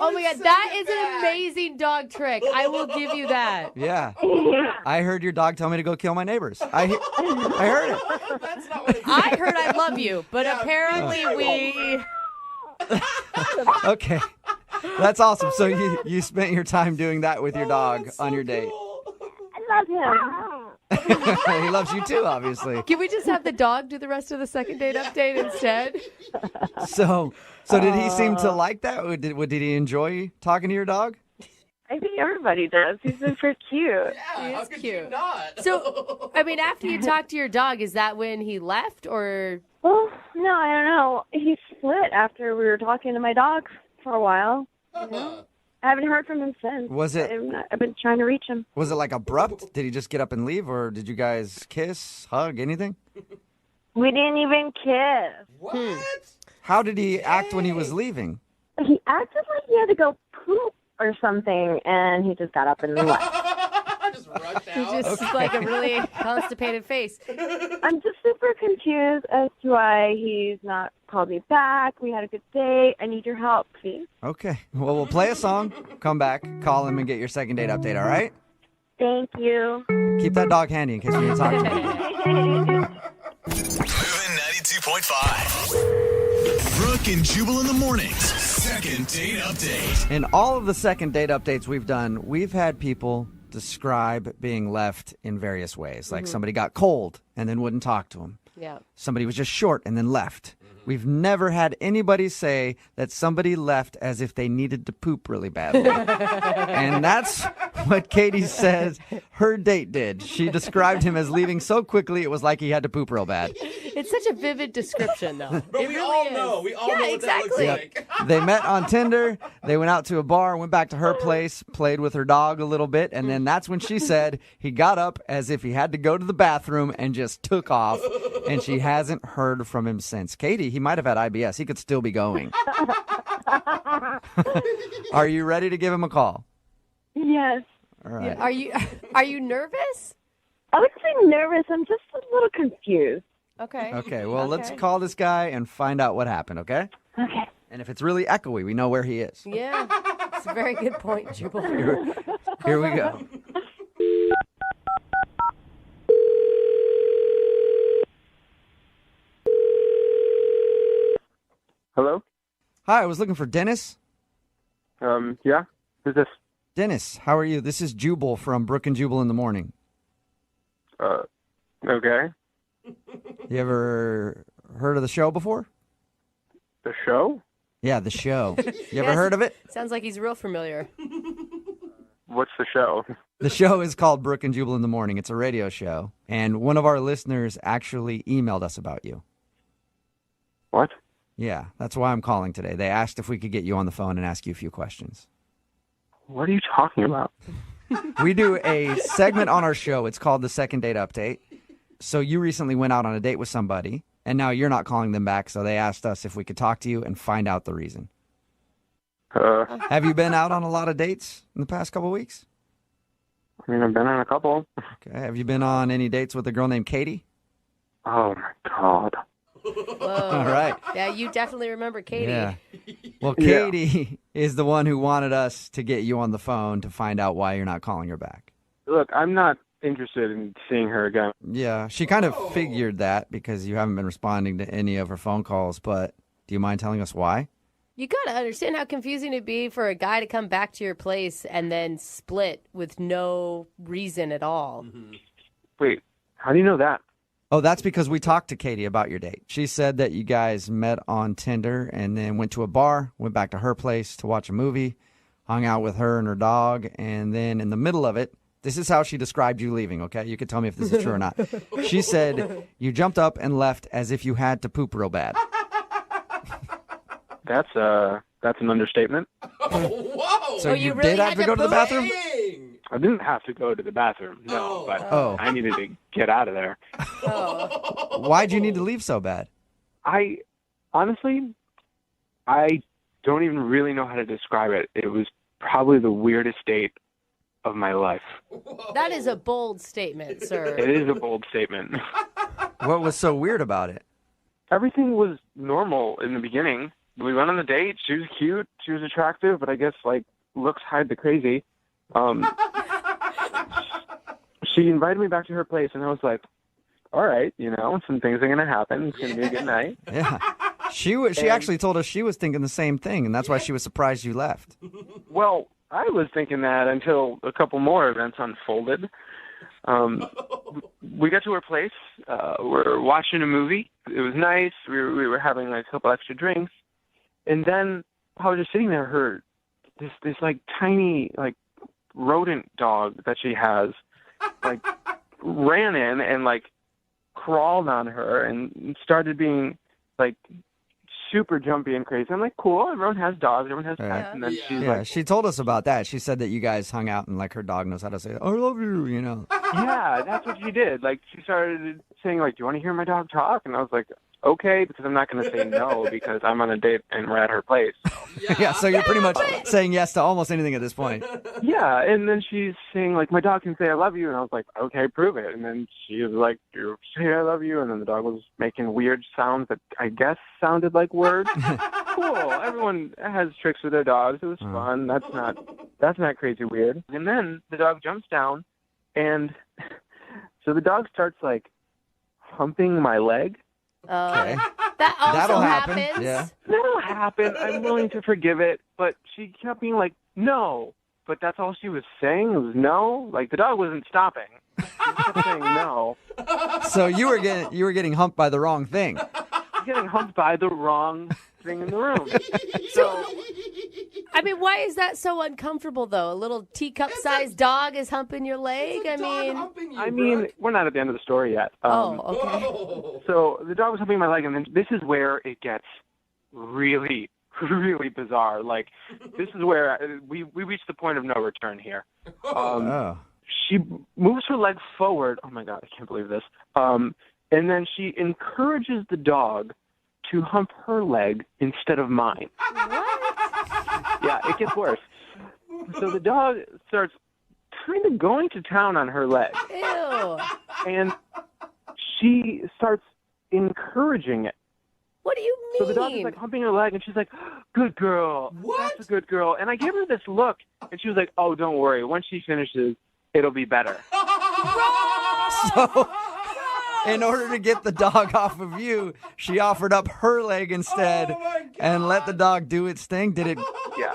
Oh my God, that is an amazing dog trick. I will give you that. Yeah. I heard your dog tell me to go kill my neighbors. I heard it. That's not what it I heard I love you, but apparently we... Okay. That's awesome. So you spent your time doing that with your dog on your date. I love him. He loves you too, obviously. Can we just have the dog do the rest of the second date update instead? So did he seem to like that? Did he enjoy talking to your dog? I think everybody does. He's super cute. He is cute. Not? So, I mean, after you talked to your dog, is that when he left or... Well, no, I don't know. He split after we were talking to my dog for a while. I haven't heard from him since. Was it? I've been trying to reach him. Was it like abrupt? Did he just get up and leave, or did you guys kiss, hug, anything? We didn't even kiss. What? How did he act when he was leaving? He acted like he had to go poop or something, and he just got up and left. Just rushed He out. just like a really constipated face. I'm just super confused as to why he's not called me back. We had a good date. I need your help, please. Okay. Well, we'll play a song, come back, call him, and get your second date update, all right? Thank you. Keep that dog handy in case we need to talk to him. Moving 92.5. Brooke and Jubal in the mornings. Second date update. In all of the second date updates we've done, we've had people describe being left in various ways. Like somebody got cold and then wouldn't talk to him. Yeah. Somebody was just short and then left. We've never had anybody say that somebody left as if they needed to poop really badly. And that's what Katie says her date did. She described him as leaving so quickly it was like he had to poop real bad. It's such a vivid description, though. But It we really all is. know. We all know what exactly. that looks like. They met on Tinder. They went out to a bar, went back to her place, played with her dog a little bit, and then that's when she said he got up as if he had to go to the bathroom and just took off, and she hasn't heard from him since. Katie, he might have had IBS. He could still be going. Are you ready to give him a call? Yes. All right. Are you nervous? I would say nervous. I'm just a little confused. Okay. Okay, well, let's call this guy and find out what happened, okay? Okay. And if it's really echoey, we know where he is. Yeah. It's a very good point, Jubal. Here we go. Hello? Hi, I was looking for Dennis. Yeah? Who's this? Dennis, how are you? This is Jubal from Brooke and Jubal in the Morning. Okay. You ever heard of the show before? The show? Yeah, the show. You ever heard of it? Sounds like he's real familiar. What's the show? The show is called Brooke and Jubal in the Morning. It's a radio show. And one of our listeners actually emailed us about you. What? Yeah, that's why I'm calling today. They asked if we could get you on the phone and ask you a few questions. What are you talking about? We do a segment on our show. It's called the Second Date Update. So you recently went out on a date with somebody, and now you're not calling them back, so they asked us if we could talk to you and find out the reason. Have you been out on a lot of dates in the past couple of weeks? I mean, I've been on a couple. Okay. Have you been on any dates with a girl named Katie? Oh, my God. Whoa. All right. Yeah, you definitely remember Katie. Yeah. Well, Yeah. Katie is the one who wanted us to get you on the phone to find out why you're not calling her back. Look, I'm not interested in seeing her again. Yeah, she kind of figured that because you haven't been responding to any of her phone calls, but do you mind telling us why? You got to understand how confusing it'd be for a guy to come back to your place and then split with no reason at all. Wait, how do you know that? Oh, that's because we talked to Katie about your date. She said that you guys met on Tinder and then went to a bar, went back to her place to watch a movie, hung out with her and her dog, and then in the middle of it, this is how she described you leaving, okay? You can tell me if this is true or not. She said you jumped up and left as if you had to poop real bad. That's an understatement. Whoa! So you did have to go to the bathroom? I didn't have to go to the bathroom, no, but I needed to get out of there. Why'd you need to leave so bad? Honestly, I don't even really know how to describe it. It was probably the weirdest date of my life. That is a bold statement, sir. It is a bold statement. What was so weird about it? Everything was normal in the beginning. We went on the date. She was cute. She was attractive, but I guess, looks hide the crazy. She invited me back to her place, and I was like, all right, some things are going to happen. It's going to be a good night. Yeah. She actually told us she was thinking the same thing, and that's why she was surprised you left. Well, I was thinking that until a couple more events unfolded. We got to her place. We're watching a movie. It was nice. We were having a couple extra drinks. And then I was just sitting there, this tiny, rodent dog that she has, ran in and, crawled on her and started being, super jumpy and crazy. I'm like, cool, everyone has dogs, everyone has pets. And then she's she told us about that. She said that you guys hung out and her dog knows how to say, I love you, Yeah, that's what she did. She started saying, do you want to hear my dog talk? And I was like, okay, because I'm not going to say no because I'm on a date and we're at her place. Yeah, so you're pretty much saying yes to almost anything at this point. Yeah, and then she's saying, my dog can say I love you. And I was like, okay, prove it. And then she was like, you say I love you. And then the dog was making weird sounds that I guess sounded like words. Cool. Everyone has tricks with their dogs. It was fun. That's not crazy weird. And then the dog jumps down, and so the dog starts, humping my leg. Okay. That also That'll happens. happen. Yeah. That'll happen. I'm willing to forgive it. But she kept being like, no. but that's all she was saying. It was no. Like, the dog wasn't stopping. She kept saying no. So you were getting humped by the wrong thing. Getting humped by the wrong thing in the room. So, I mean, why is that so uncomfortable, though? A little teacup-sized dog is humping your leg? I mean, we're not at the end of the story yet. Okay. So the dog was humping my leg, and then this is where it gets really, really bizarre. Like, this is where we reached the point of no return here. She moves her leg forward. Oh, my God, I can't believe this. And then she encourages the dog to hump her leg instead of mine. What? Yeah, it gets worse. So the dog starts kind of going to town on her leg. Ew. And she starts encouraging it. What do you mean? So the dog is like humping her leg, and she's like, "Good girl. What? That's a good girl." And I gave her this look, and she was like, "Oh, don't worry. Once she finishes, it'll be better." So, in order to get the dog off of you, she offered up her leg instead and let the dog do its thing. Did it? Yeah.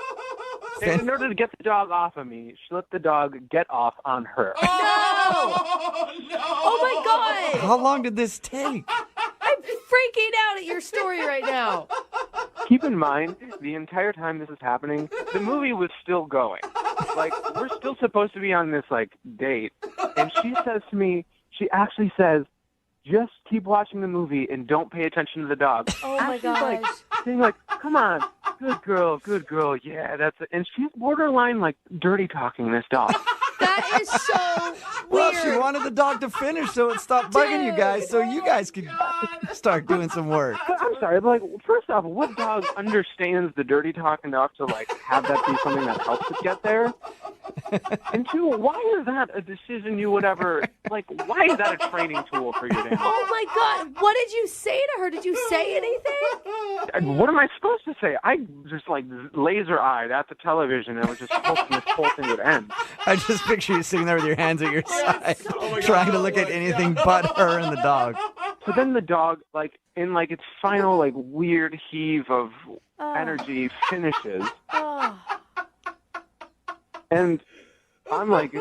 And in order to get the dog off of me, she let the dog get off on her. No! Oh, my God! How long did this take? I'm freaking out at your story right now. Keep in mind, the entire time this is happening, the movie was still going. Like, we're still supposed to be on this, like, date. And she says to me, she actually says, just keep watching the movie and don't pay attention to the dog. Oh, my gosh. Like, saying, like, come on, good girl, yeah, that's it. And she's borderline, like, dirty talking this dog. That is so Well, weird. she wanted the dog to finish so it stopped bugging you guys so you guys could start doing some work. But I'm sorry, but, like, first off, what dog understands the dirty talk enough to, like, have that be something that helps it get there? And two, why is that a decision you would ever, like, why is that a training tool for your dad? Oh, my God. What did you say to her? Did you say anything? What am I supposed to say? I just, like, laser-eyed at the television and was just hoping this whole thing would end. I just picture you sitting there with your hands at your side, trying to look at anything but her and the dog. So then the dog, like, in, like, its final, like, weird heave of energy finishes. And I'm like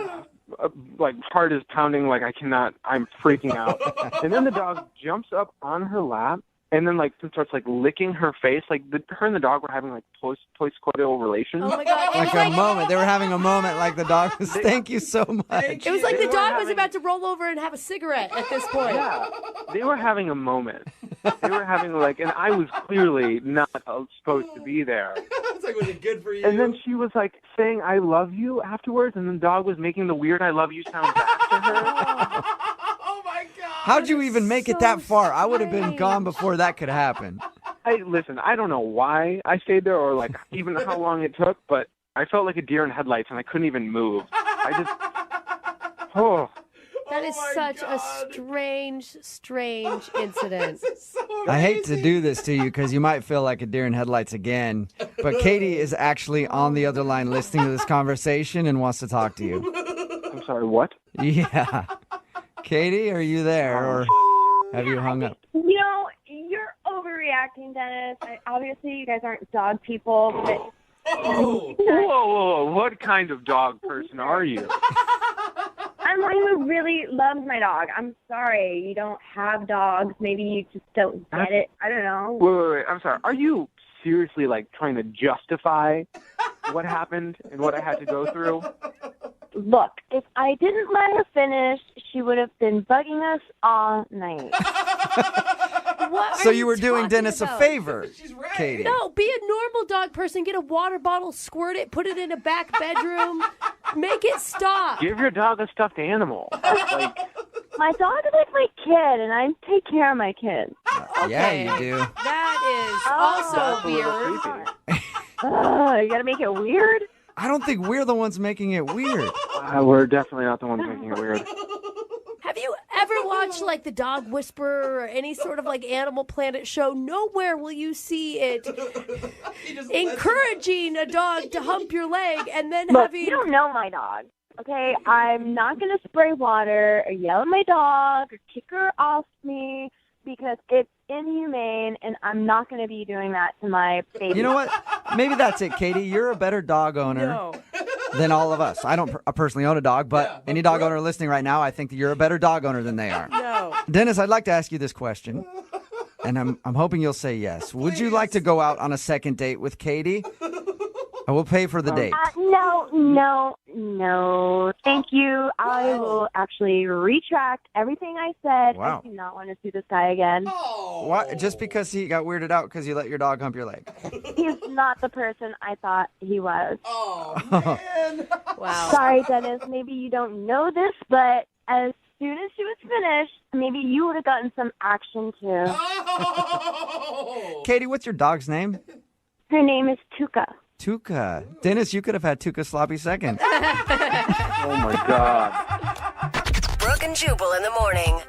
heart is pounding, like I cannot, I'm freaking out. And then the dog jumps up on her lap and then, like, starts, like, licking her face. Like, her and the dog were having, like, post-coital relations. Oh, my God. Like a moment. They were having a moment like the dog was, thank you so much. It was like the dog was about to roll over and have a cigarette at this point. Yeah, they were having a moment. They were having, like, and I was clearly not supposed to be there. It's like, was it good for you? And then she was, like, saying, I love you afterwards, and the dog was making the weird I love you sound back to her. Oh, my God. How'd you even make it that far? I would have been gone before that could happen. Listen, I don't know why I stayed there or, like, even how long it took, but I felt like a deer in headlights, and I couldn't even move. That is such a strange incident. I hate to do this to you because you might feel like a deer in headlights again, but Katie is actually on the other line listening to this conversation and wants to talk to you. I'm sorry, what? Yeah. Katie, are you there or have you hung up? You know, you're overreacting, Dennis. Obviously, you guys aren't dog people, but... Whoa. What kind of dog person are you? I'm one who really loves my dog. I'm sorry you don't have dogs. Maybe you just don't get it. I don't know. Wait. I'm sorry. Are you seriously, like, trying to justify what happened and what I had to go through? Look, if I didn't let her finish, she would have been bugging us all night. So you were doing Dennis a favor, Katie. No, be a normal dog person. Get a water bottle, squirt it, put it in a back bedroom. Make it stop. Give your dog a stuffed animal. Like, my dog is like my kid, and I take care of my kids. Yeah, you do. That is also weird. You gotta make it weird? I don't think we're the ones making it weird. We're definitely not the ones making it weird. Have you ever watched, like, The Dog Whisperer or any sort of, like, Animal Planet show? Nowhere will you see it encouraging a dog to hump your leg and then Look, having... you don't know my dog, okay? I'm not going to spray water or yell at my dog or kick her off me because it's inhumane, and I'm not going to be doing that to my baby. You know what? Maybe that's it, Katie. You're a better dog owner. No. than all of us. I don't personally own a dog, but any dog owner listening right now, I think that you're a better dog owner than they are. No. Dennis, I'd like to ask you this question, and I'm hoping you'll say yes. Would you like to go out on a second date with Katie? I will pay for the date. No. Thank you. I will actually retract everything I said. Wow. I do not want to see this guy again. What? Just because he got weirded out because you let your dog hump your leg? He's not the person I thought he was. Oh, man. Wow. Sorry, Dennis. Maybe you don't know this, but as soon as she was finished, maybe you would have gotten some action too. Katie, what's your dog's name? Her name is Tuka. Tuka. Dennis, you could have had Tuka sloppy second. Oh my God. Brooke and Jubal in the morning.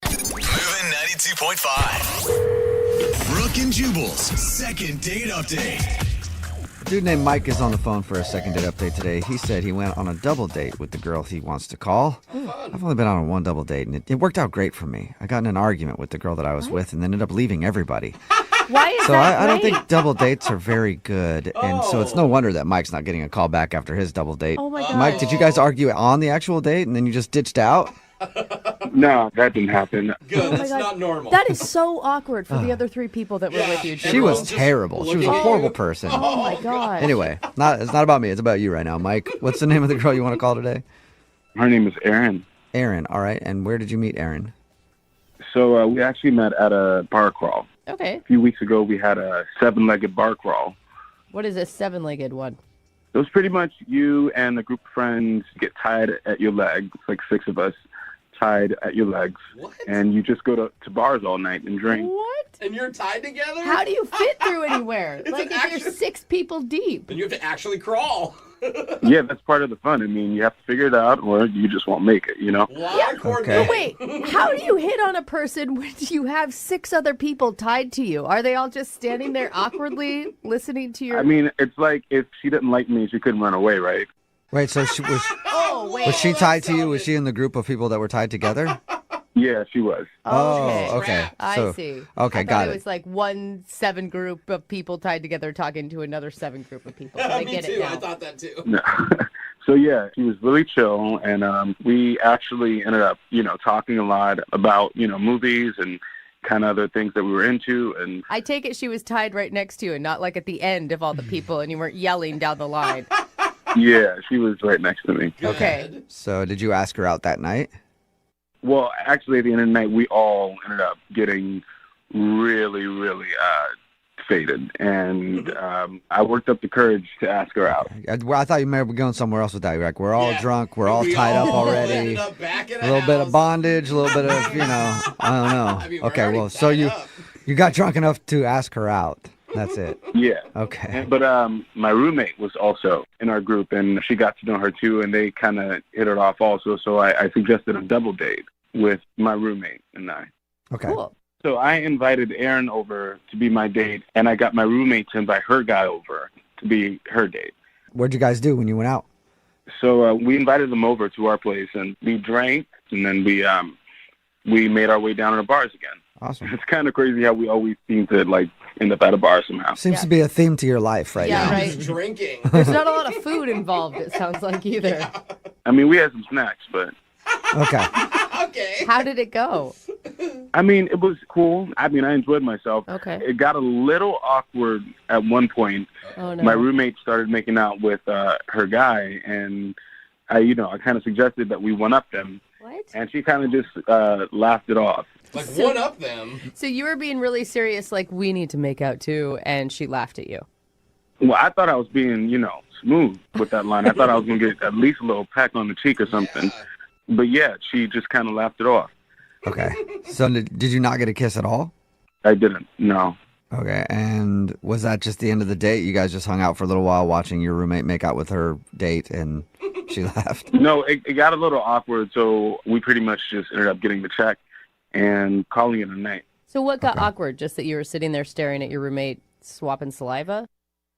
Moving 92.5. Brooke and Jubal's second date update. A dude named Mike is on the phone for a second date update today. He said he went on a double date with the girl he wants to call. I've only been on one double date, and it worked out great for me. I got in an argument with the girl that I was with and then ended up leaving everybody. Why is So that I don't great? think double dates are very good, and so it's no wonder that Mike's not getting a call back after his double date. Oh my gosh. Mike, did you guys argue on the actual date and then you just ditched out? No, that didn't happen. Good. Oh my That's God. not normal. That is so awkward for the other three people that were with you. She was terrible. She was a horrible person. Oh my God. Anyway, it's not about me. It's about you right now, Mike. What's the name of the girl you want to call today? Her name is Erin. Erin. All right. And where did you meet Erin? So we actually met at a bar crawl. Okay. A few weeks ago, we had a 7-legged bar crawl. What is a 7-legged one? It was pretty much you and a group of friends get tied at your leg. It's like 6 of us tied at your legs. What? And you just go to bars all night and drink. What? And you're tied together? How do you fit through anywhere? It's Like an if you're action- 6 people deep. And you have to actually crawl. Yeah, that's part of the fun. I mean, you have to figure it out or you just won't make it, you know? Okay. But wait, how do you hit on a person when you have 6 other people tied to you? Are they all just standing there awkwardly listening to your... I mean, it's like if she didn't like me, she couldn't run away, right? Wait, so she was Oh, wait. was she tied to you? Was she in the group of people that were tied together? Yeah, she was. Oh, okay. I So- see. Okay, I thought got it it. was like one 7 group of people tied together talking to another 7 group of people. I Me get too. it now. I thought that too. No. So, yeah, she was really chill, and we actually ended up, talking a lot about, movies and kind of other things that we were into. And I take it she was tied right next to you and not like at the end of all the people and you weren't yelling down the line. yeah, she was right next to me. Okay. So did you ask her out that night? Well, actually, at the end of the night, we all ended up getting really, really faded. And I worked up the courage to ask her out. I thought you may be going somewhere else with that. You're like, we're all Yeah. drunk. We're all We tied up all already. ended up back in A little bit of house. bondage, a little bit of, I don't know. I mean, we're Okay, already well, so tied you up. you got drunk enough to ask her out. That's it. Yeah. Okay. But my roommate was also in our group, and she got to know her too, and they kind of hit it off also. So I suggested a double date with my roommate and I. Okay. Cool. So I invited Erin over to be my date, and I got my roommate to invite her guy over to be her date. What'd you guys do when you went out? So we invited them over to our place, and we drank, and then we made our way down to the bars again. Awesome. It's kind of crazy how we always seem to end up at a bar somehow. Seems to be a theme to your life right Yeah, now. right. Drinking. There's not a lot of food involved, it sounds like, either. I mean, we had some snacks, but Okay. Okay. How did it go? I mean, it was cool. I mean, I enjoyed myself. Okay. It got a little awkward at one point. Oh, no. My roommate started making out with her guy, and I kind of suggested that we one-up them. What? And she kind of just laughed it off. Like, one up them. So you were being really serious, like, we need to make out too, and she laughed at you. Well, I thought I was being, smooth with that line. I thought I was going to get at least a little peck on the cheek or something. But, yeah, she just kind of laughed it off. Okay. So did you not get a kiss at all? I didn't, no. Okay, and was that just the end of the date? You guys just hung out for a little while watching your roommate make out with her date and she left? No, it got a little awkward, so we pretty much just ended up getting the check and calling it a night. So what got awkward? Just that you were sitting there staring at your roommate swapping saliva?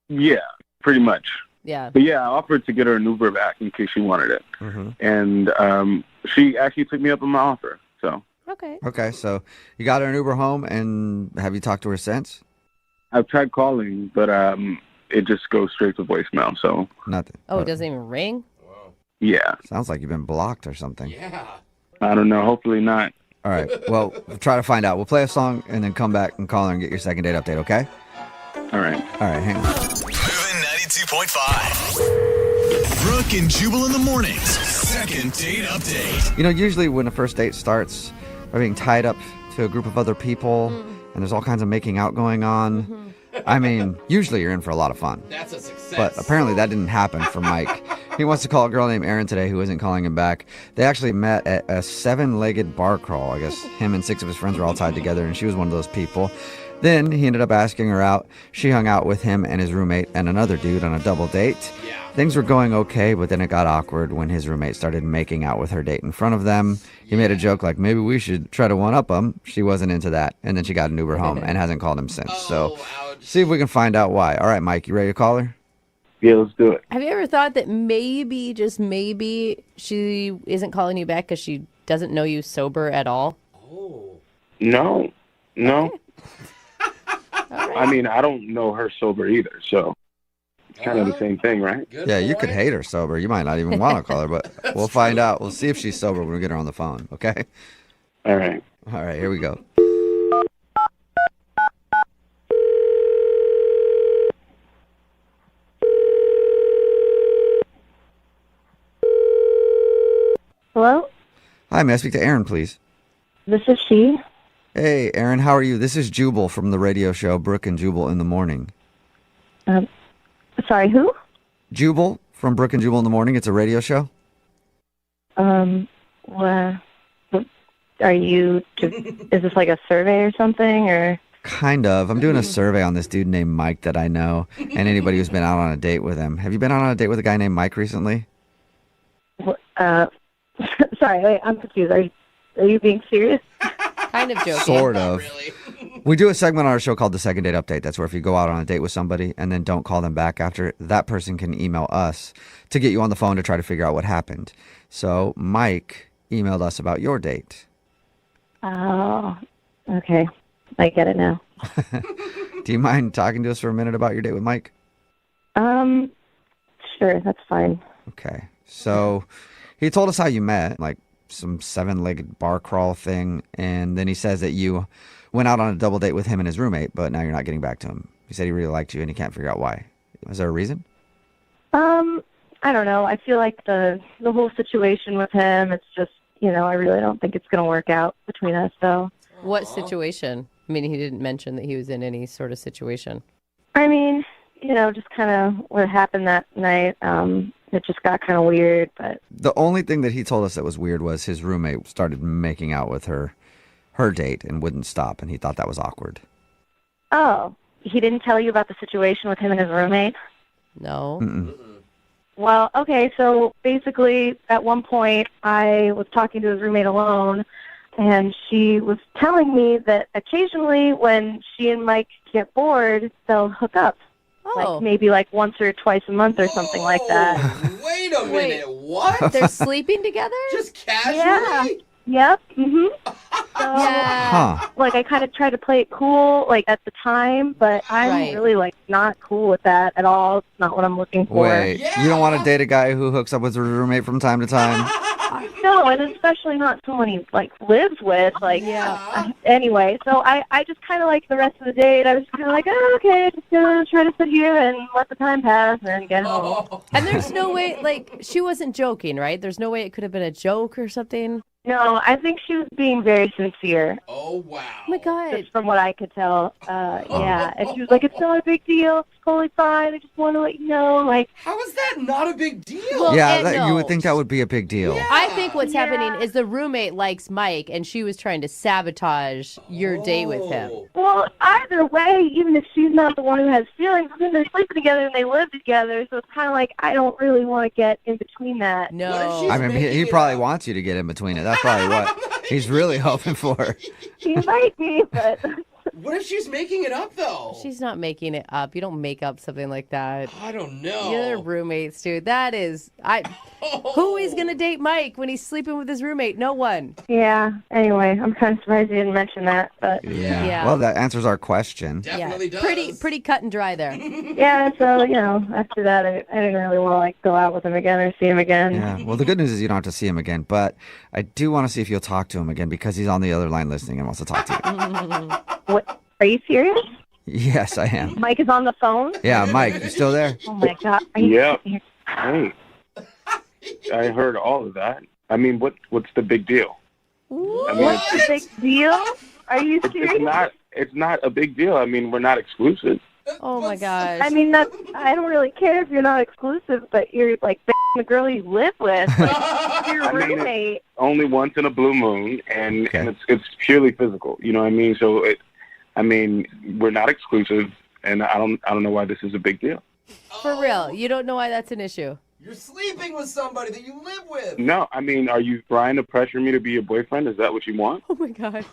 Yeah, pretty much. Yeah. But yeah, I offered to get her an Uber back in case she wanted it. And she actually took me up on my offer. So. Okay, so you got her an Uber home, and have you talked to her since? I've tried calling, but it just goes straight to voicemail, so. Nothing. Oh, it doesn't even ring? Yeah. Sounds like you've been blocked or something. Yeah. I don't know. Hopefully not. All right, well, we'll try to find out. We'll play a song and then come back and call her and get your second date update, okay? All right, hang on. Moving 92.5. Brooke and Jubal in the mornings. Second date update. You know, usually when a first date starts by being tied up to a group of other people and there's all kinds of making out going on, I mean, usually you're in for a lot of fun. That's a success. But apparently that didn't happen for Mike. He wants to call a girl named Erin today who isn't calling him back. They actually met at a 7-legged bar crawl. I guess him and 6 of his friends were all tied together, and she was one of those people. Then he ended up asking her out. She hung out with him and his roommate and another dude on a double date. Things were going okay, but then it got awkward when his roommate started making out with her date in front of them. He made a joke like, maybe we should try to one-up him. She wasn't into that. And then she got an Uber home and hasn't called him since. So see if we can find out why. All right, Mike, you ready to call her? Yeah, let's do it. Have you ever thought that maybe, just maybe, she isn't calling you back because she doesn't know you sober at all? No. I mean, I don't know her sober either, so it's kind of the same thing, right? Yeah, you could hate her sober. You might not even want to call her, but we'll find out. We'll see if she's sober when we get her on the phone, okay? All right. All right, here we go. Hello? Hi, may I speak to Erin, please? This is she. Hey, Erin, how are you? This is Jubal from the radio show Brooke and Jubal in the Morning. Sorry, who? Jubal from Brooke and Jubal in the Morning. It's a radio show. What are you, is this like a survey or something, or? Kind of. I'm doing a survey on this dude named Mike that I know, and anybody who's been out on a date with him. Have you been out on a date with a guy named Mike recently? Sorry, wait, I'm confused. Are you being serious? Kind of joking. Sort of. We do a segment on our show called the Second Date Update. That's where if you go out on a date with somebody and then don't call them back after, that person can email us to get you on the phone to try to figure out what happened. So Mike emailed us about your date. Oh, okay. I get it now. Do you mind talking to us for a minute about your date with Mike? Sure, that's fine. Okay. So he told us how you met, like some 7-legged bar crawl thing, and then he says that you went out on a double date with him and his roommate, but now you're not getting back to him. He said he really liked you and he can't figure out why. Is there a reason? I don't know. I feel like the whole situation with him, it's just, I really don't think it's going to work out between us, so. What situation? I mean, he didn't mention that he was in any sort of situation. I mean, just kind of what happened that night. It just got kind of weird, but. The only thing that he told us that was weird was his roommate started making out with her date and wouldn't stop, and he thought that was awkward. Oh, he didn't tell you about the situation with him and his roommate? No. Well, okay, so basically at one point I was talking to his roommate alone, and she was telling me that occasionally when she and Mike get bored, they'll hook up. Like maybe like once or twice a month or something like that. Wait a minute, what? They're sleeping together? Just casually? Yeah. Yep. So, like, I kind of tried to play it cool, like, at the time, but I'm really, like, not cool with that at all. It's not what I'm looking for. Wait, you don't want to date a guy who hooks up with his roommate from time to time? No, and especially not someone he, like, lives with. Like, anyway, so I just kind of, like, the rest of the date, I was kind of like, oh, okay, just gonna try to sit here and let the time pass and get home. And there's no way, like, she wasn't joking, right? There's no way it could have been a joke or something? No, I think she was being very sincere. Oh, wow. Oh my God. Just from what I could tell. Yeah. And she was like, it's not a big deal. It's totally fine. I just want to let you know. Like, How is that not a big deal? Well, Yeah, and you would no. think that would be a big deal. I think what's happening is the roommate likes Mike, and she was trying to sabotage your date with him. well, either way, even if she's not the one who has feelings, I mean, they're sleeping together and they live together. So it's kind of like, I don't really want to get in between that. No. I mean, he probably wants you to get in between it. That's probably what he's really hoping for. She might be, but... What if she's making it up, though? She's not making it up. You don't make up something like that. I don't know. You're roommates, dude. That is... Who is going to date Mike when he's sleeping with his roommate? No one. Yeah. Anyway, I'm kind of surprised you didn't mention that, but... Yeah. Well, that answers our question. Definitely does. Pretty cut and dry there. Yeah, so, after that, I didn't really want to, go out with him again or see him again. Yeah. Well, the good news is you don't have to see him again, but I do want to see if you'll talk to him again because he's on the other line listening and wants to talk to you. What? Are you serious? Yes, I am. Mike is on the phone? Yeah, Mike, you still there? Oh, my God. Are you Yeah. serious? Hey, I heard all of that. I mean, what's the big deal? I mean, What's the big deal? Are you serious? it's not a big deal. I mean, we're not exclusive. Oh, my gosh. I mean, I don't really care if you're not exclusive, but you're, like, the girl you live with. Like, your I mean, roommate. Only once in a blue moon, and it's purely physical. You know what I mean? So we're not exclusive, and I don't know why this is a big deal. For real. You don't know why that's an issue. You're sleeping with somebody that you live with. No, I mean, are you trying to pressure me to be your boyfriend? Is that what you want? Oh, my God.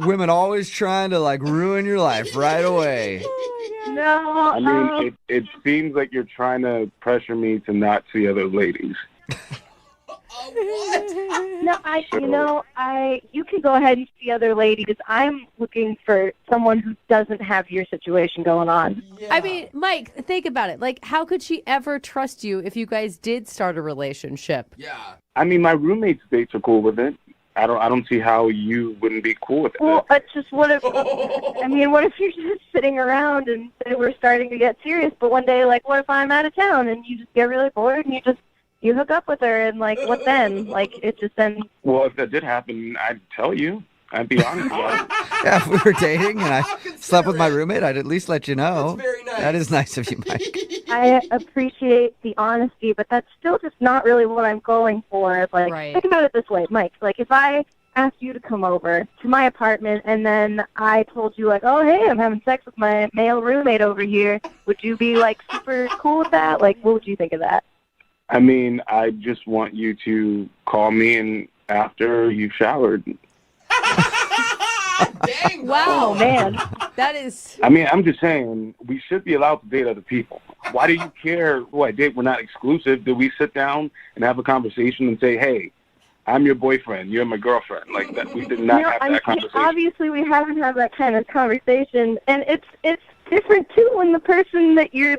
Women always trying to, ruin your life right away. No. I mean, it seems like you're trying to pressure me to not see other ladies. No, you can go ahead and see other ladies. I'm looking for someone who doesn't have your situation going on. Yeah. I mean, Mike, think about it. Like, how could she ever trust you if you guys did start a relationship? Yeah. I mean, my roommate's dates are cool with it. I don't see how you wouldn't be cool with it. Well, it's just what if you're just sitting around and say we're starting to get serious, but one day, what if I'm out of town and you just get really bored and you hook up with her and, what then? It just then... Well, if that did happen, I'd tell you. I'd be honest about it. Yeah, if we were dating and I slept with my roommate, I'd at least let you know. That's very nice. That is nice of you, Mike. I appreciate the honesty, but that's still just not really what I'm going for. Right. Think about it this way, Mike. If I asked you to come over to my apartment and then I told you, oh, hey, I'm having sex with my male roommate over here, would you be, super cool with that? What would you think of that? I mean, I just want you to call me and after you've showered. Dang. Wow. Oh, man. That is... I mean, I'm just saying, we should be allowed to date other people. Why do you care who I date? We're not exclusive. Do we sit down and have a conversation and say, hey, I'm your boyfriend, you're my girlfriend? That we did not have that conversation. Obviously, we haven't had that kind of conversation, and it's different, too, when the person that you're,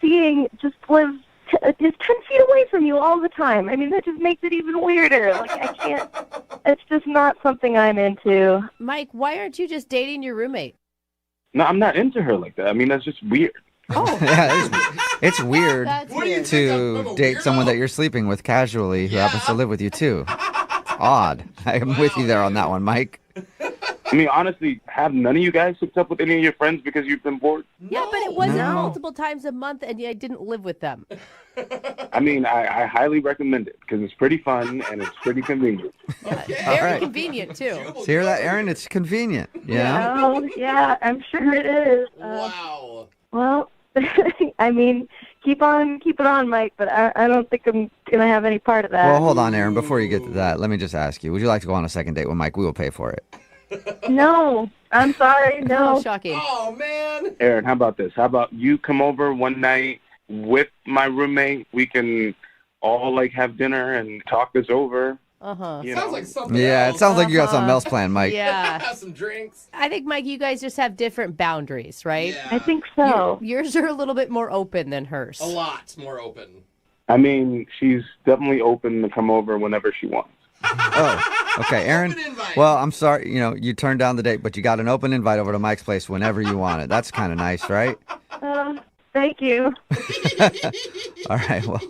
seeing just lives is 10 feet away from you all the time. I mean, that just makes it even weirder. I can't... It's just not something I'm into. Mike, why aren't you just dating your roommate? No, I'm not into her like that. I mean, that's just weird. Oh. Yeah, it's weird That's What do you weird. think? I'm to a date weirdo? someone that you're sleeping with casually who happens to live with you, too. It's odd. I'm with you there on that one, Mike. I mean, honestly, have none of you guys hooked up with any of your friends because you've been bored? Yeah, but it wasn't No. multiple times a month, and I didn't live with them. I mean, I highly recommend it because it's pretty fun and it's pretty convenient. Very right. convenient, too. So hear that, Aaron? It's convenient. Yeah. Oh, yeah, I'm sure it is. Wow. Well, I mean, keep it on, Mike, but I don't think I'm going to have any part of that. Well, hold on, Aaron. Before you get to that, let me just ask you, would you like to go on a second date with Mike? We will pay for it. No, I'm sorry, no. Oh, shocking. Oh, man. Aaron, how about this? How about you come over one night with my roommate? We can all have dinner and talk this over. Uh-huh. You Sounds know? like something Yeah, else. it sounds like you got something else planned, Mike. Yeah. Have some drinks. I think, Mike, you guys just have different boundaries, right? Yeah. I think so. Yours are a little bit more open than hers. A lot more open. I mean, she's definitely open to come over whenever she wants. Oh, okay, Aaron. Open invite. Well, I'm sorry, you turned down the date, but you got an open invite over to Mike's place whenever you want it. That's kind of nice, right? Thank you. All right, well,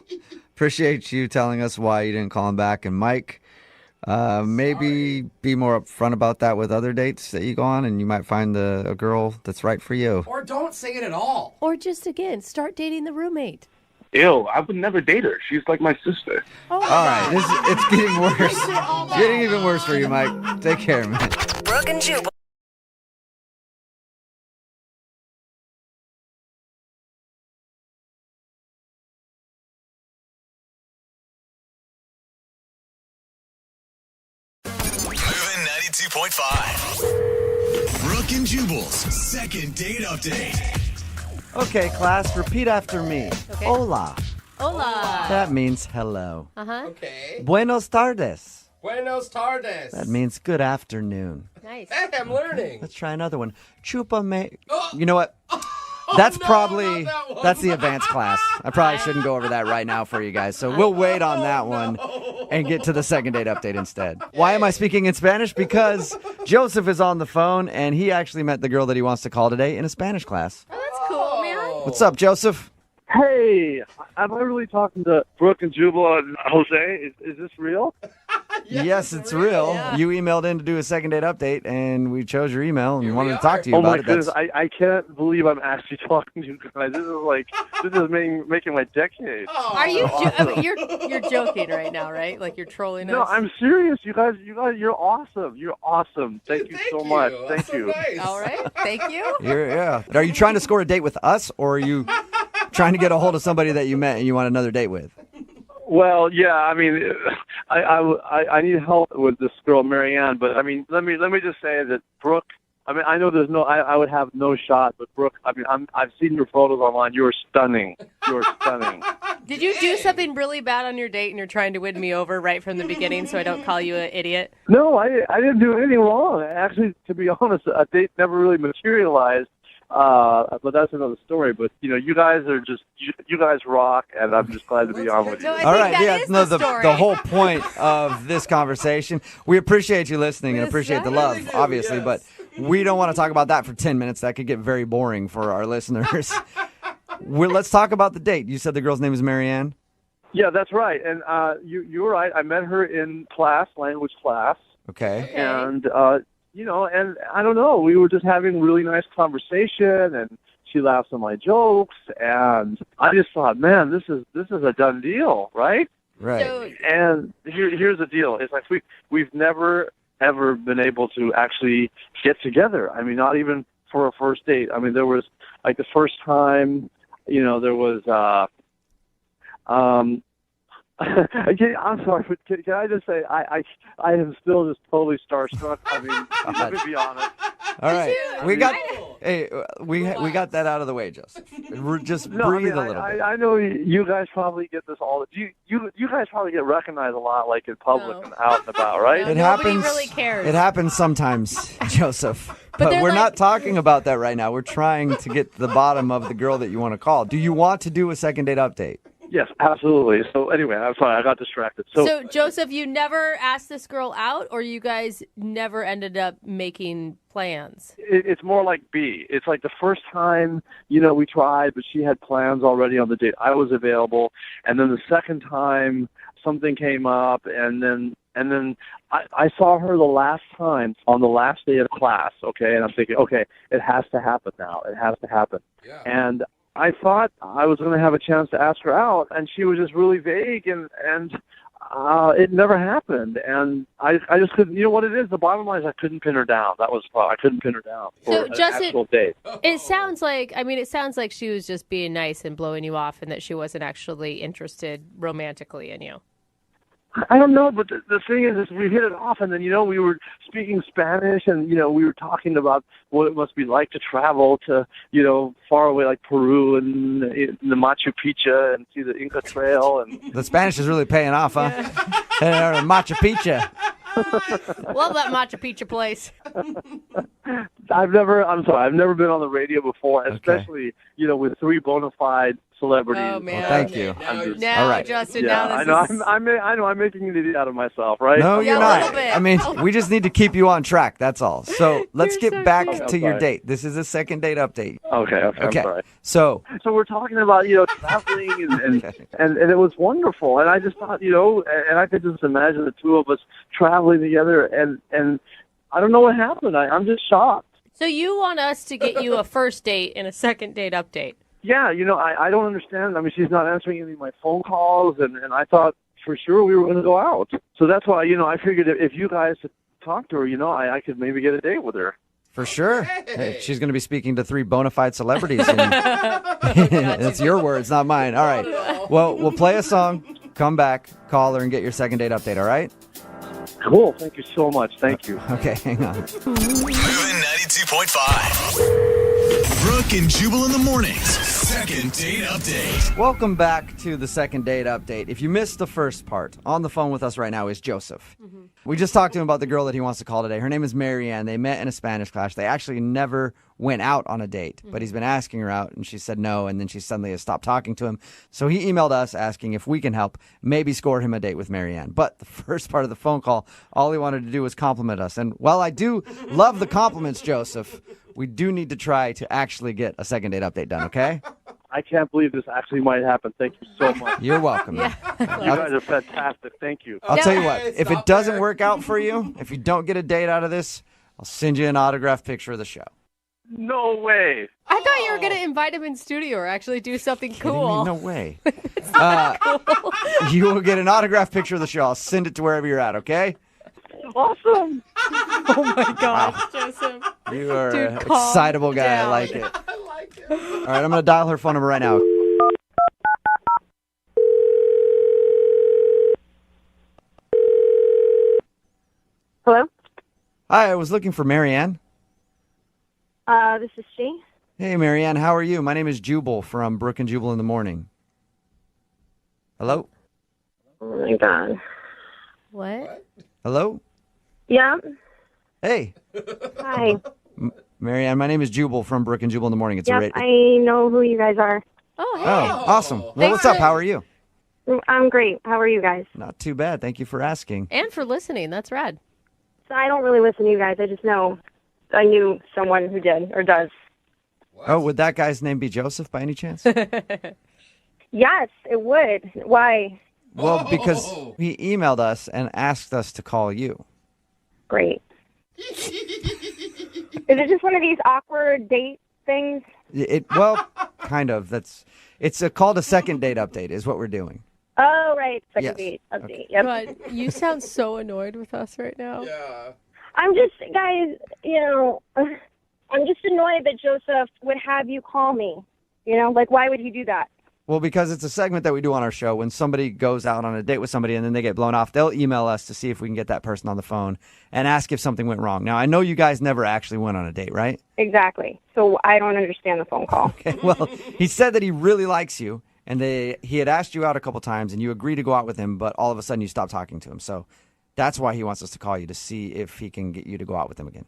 Appreciate you telling us why you didn't call him back. And Mike, maybe be more upfront about that with other dates that you go on, and you might find a girl that's right for you. Or don't say it at all. Or just, again, start dating the roommate. Ew, I would never date her. She's like my sister. All right, it's getting worse. Getting even worse for you, Mike. Take care, man. Brooke and Jubal. Moving 92.5. Brooke and Jubal's second date update. Okay, class, repeat after me. Okay. Hola. Hola. That means hello. Uh-huh. Okay. Buenos tardes. Buenos tardes. That means good afternoon. Nice. Hey, I'm learning. Let's try another one. Chupa me. You know what? That's probably that's the advanced class. I probably shouldn't go over that right now for you guys. So we'll wait on that one and get to the second date update instead. Why am I speaking in Spanish? Because Joseph is on the phone and he actually met the girl that he wants to call today in a Spanish class. Oh, that's cool, man. What's up, Joseph? Hey, am I really talking to Brooke and Jubal and Jose? Is this real? Yes, it's real. Yeah. You emailed in to do a second date update, and we chose your email and wanted to talk to you Oh about my it. goodness, I can't believe I'm actually talking to you guys. This is making my decade. Are you? You're joking right now, right? Like you're trolling No, us. I'm serious. You guys, you're awesome. You're awesome. Thank you so much. Thank you. Nice. All right. Thank you. Yeah. Are you trying to score a date with us, or are you trying to get a hold of somebody that you met and you want another date with? Well, yeah. I mean, I need help with this girl, Marianne. But I mean, let me just say that Brooke. I mean, I know there's no. I would have no shot, but Brooke. I mean, I've seen your photos online. You're stunning. You're stunning. Did you do something really bad on your date and you're trying to win me over right from the beginning so I don't call you an idiot? No, I didn't do anything wrong. Actually, to be honest, a date never really materialized. But that's another story. But you guys are just you guys rock, and I'm just glad to be on with you. No, I All think right, that yeah, is no, the story. the whole point of this conversation. We appreciate you listening and appreciate the love, obviously, but we don't want to talk about that for 10 minutes. That could get very boring for our listeners. Let's talk about the date. You said the girl's name is Marianne? Yeah, that's right. And you were right. I met her in class, language class. Okay. And and I don't know. We were just having really nice conversation, and she laughs at my jokes, and I just thought, man, this is a done deal, right? Right. And here's the deal: it's like we've never ever been able to actually get together. I mean, not even for a first date. I mean, there was like the first time, there was. I'm sorry, but can I just say I am still just totally starstruck. I mean, let me be honest. All right, we got got that out of the way, Joseph. Just breathe a little bit. I know you guys probably get this all. You guys probably get recognized a lot, like in public and out and about, right? It Nobody happens. really cares. It happens sometimes, Joseph. But we're not talking about that right now. We're trying to get to the bottom of the girl that you want to call. Do you want to do a second date update? Yes, absolutely. So anyway, I'm sorry, I got distracted. So Joseph, you never asked this girl out, or you guys never ended up making plans? It's more like B. It's like the first time, we tried, but she had plans already on the date. I was available, and then the second time something came up, and then I saw her the last time on the last day of class. Okay, and I'm thinking, okay, it has to happen now. It has to happen. Yeah. And I thought I was going to have a chance to ask her out, and she was just really vague, and it never happened. And I just couldn't. You know what it is? The bottom line is I couldn't pin her down. That was the problem. I couldn't pin her down for an actual date. It sounds like she was just being nice and blowing you off, and that she wasn't actually interested romantically in you. I don't know, but the thing is we hit it off, and then, we were speaking Spanish, and, we were talking about what it must be like to travel to, far away like Peru and the Machu Picchu and see the Inca Trail. And the Spanish is really paying off, huh? Yeah. Machu Picchu. Love that Machu Picchu place. I've never been on the radio before, especially, with three bona fide celebrities. Oh, man. Well, thank you. Now, all right. Justin, Yeah, now I this know. is... I know. I'm making an idiot out of myself, right? No, Yeah, you're a not. little bit. I mean, we just need to keep you on track. That's all. So let's You're get so back cute. to your sorry. date. This is a second date update. Okay. I'm sorry. So So we're talking about, traveling and it was wonderful. And I just thought, and I could just imagine the two of us traveling together and I don't know what happened. I'm just shocked. So you want us to get you a first date and a second date update? Yeah, I don't understand. I mean, she's not answering any of my phone calls and I thought for sure we were going to go out. So that's why, I figured if you guys had talked to her, I could maybe get a date with her. for sure, hey, she's going to be speaking to 3 bona fide celebrities. And that's your words, not mine. All right. Well, we'll play a song, come back, call her, and get your second date update, all right? Cool. Thank you so much. Thank you. Okay, hang on. Moving 92.5. Brooke and Jubal in the mornings. Second date update. Welcome back to the second date update. If you missed the first part, on the phone with us right now is Joseph. Mm-hmm. We just talked to him about the girl that he wants to call today. Her name is Marianne. They met in a Spanish class. They actually never went out on a date, but he's been asking her out, and she said no, and then she suddenly has stopped talking to him. So he emailed us asking if we can help maybe score him a date with Marianne. But the first part of the phone call, all he wanted to do was compliment us. And while I do love the compliments, Joseph, we do need to try to actually get a second date update done, okay? I can't believe this actually might happen. Thank you so much. You're welcome. You guys are fantastic. Thank you. I'll tell you what, if it doesn't work out for you, if you don't get a date out of this, I'll send you an autographed picture of the show. No way. I thought you were going to invite him in studio or actually do something cool. No way. You will get an autographed picture of the show. I'll send it to wherever you're at, okay? Awesome. Oh my gosh, Joseph. You are Dude, an calm excitable guy. down. I like it. All right, I'm going to dial her phone number right now. Hello? Hi, I was looking for Marianne. This is she. Hey, Marianne, how are you? My name is Jubal from Brooke and Jubal in the Morning. Hello? Oh my God. What? Hello? Yeah. Hey. Hi. Marianne, my name is Jubal from Brooke and Jubal in the Morning. It's a Yep, I know who you guys are. Oh, hey. Oh, awesome. Well, what's up? How are you? I'm great. How are you guys? Not too bad. Thank you for asking. And for listening. That's rad. So I don't really listen to you guys. I just know I knew someone who did or does. Oh, would that guy's name be Joseph by any chance? Yes, it would. Why? Well, because he emailed us and asked us to call you. Great. Is it just one of these awkward date things? Well, kind of. It's called a second date update is what we're doing. Oh, right. Second Yes. date update. Okay. Yep. But you sound so annoyed with us right now. Yeah. I'm just, guys, I'm just annoyed that Joseph would have you call me. Why would he do that? Well, because it's a segment that we do on our show. When somebody goes out on a date with somebody and then they get blown off, they'll email us to see if we can get that person on the phone and ask if something went wrong. Now, I know you guys never actually went on a date, right? Exactly. So I don't understand the phone call. Okay, well, he said that he really likes you, and he had asked you out a couple times, and you agreed to go out with him, but all of a sudden you stopped talking to him. So that's why he wants us to call you, to see if he can get you to go out with him again.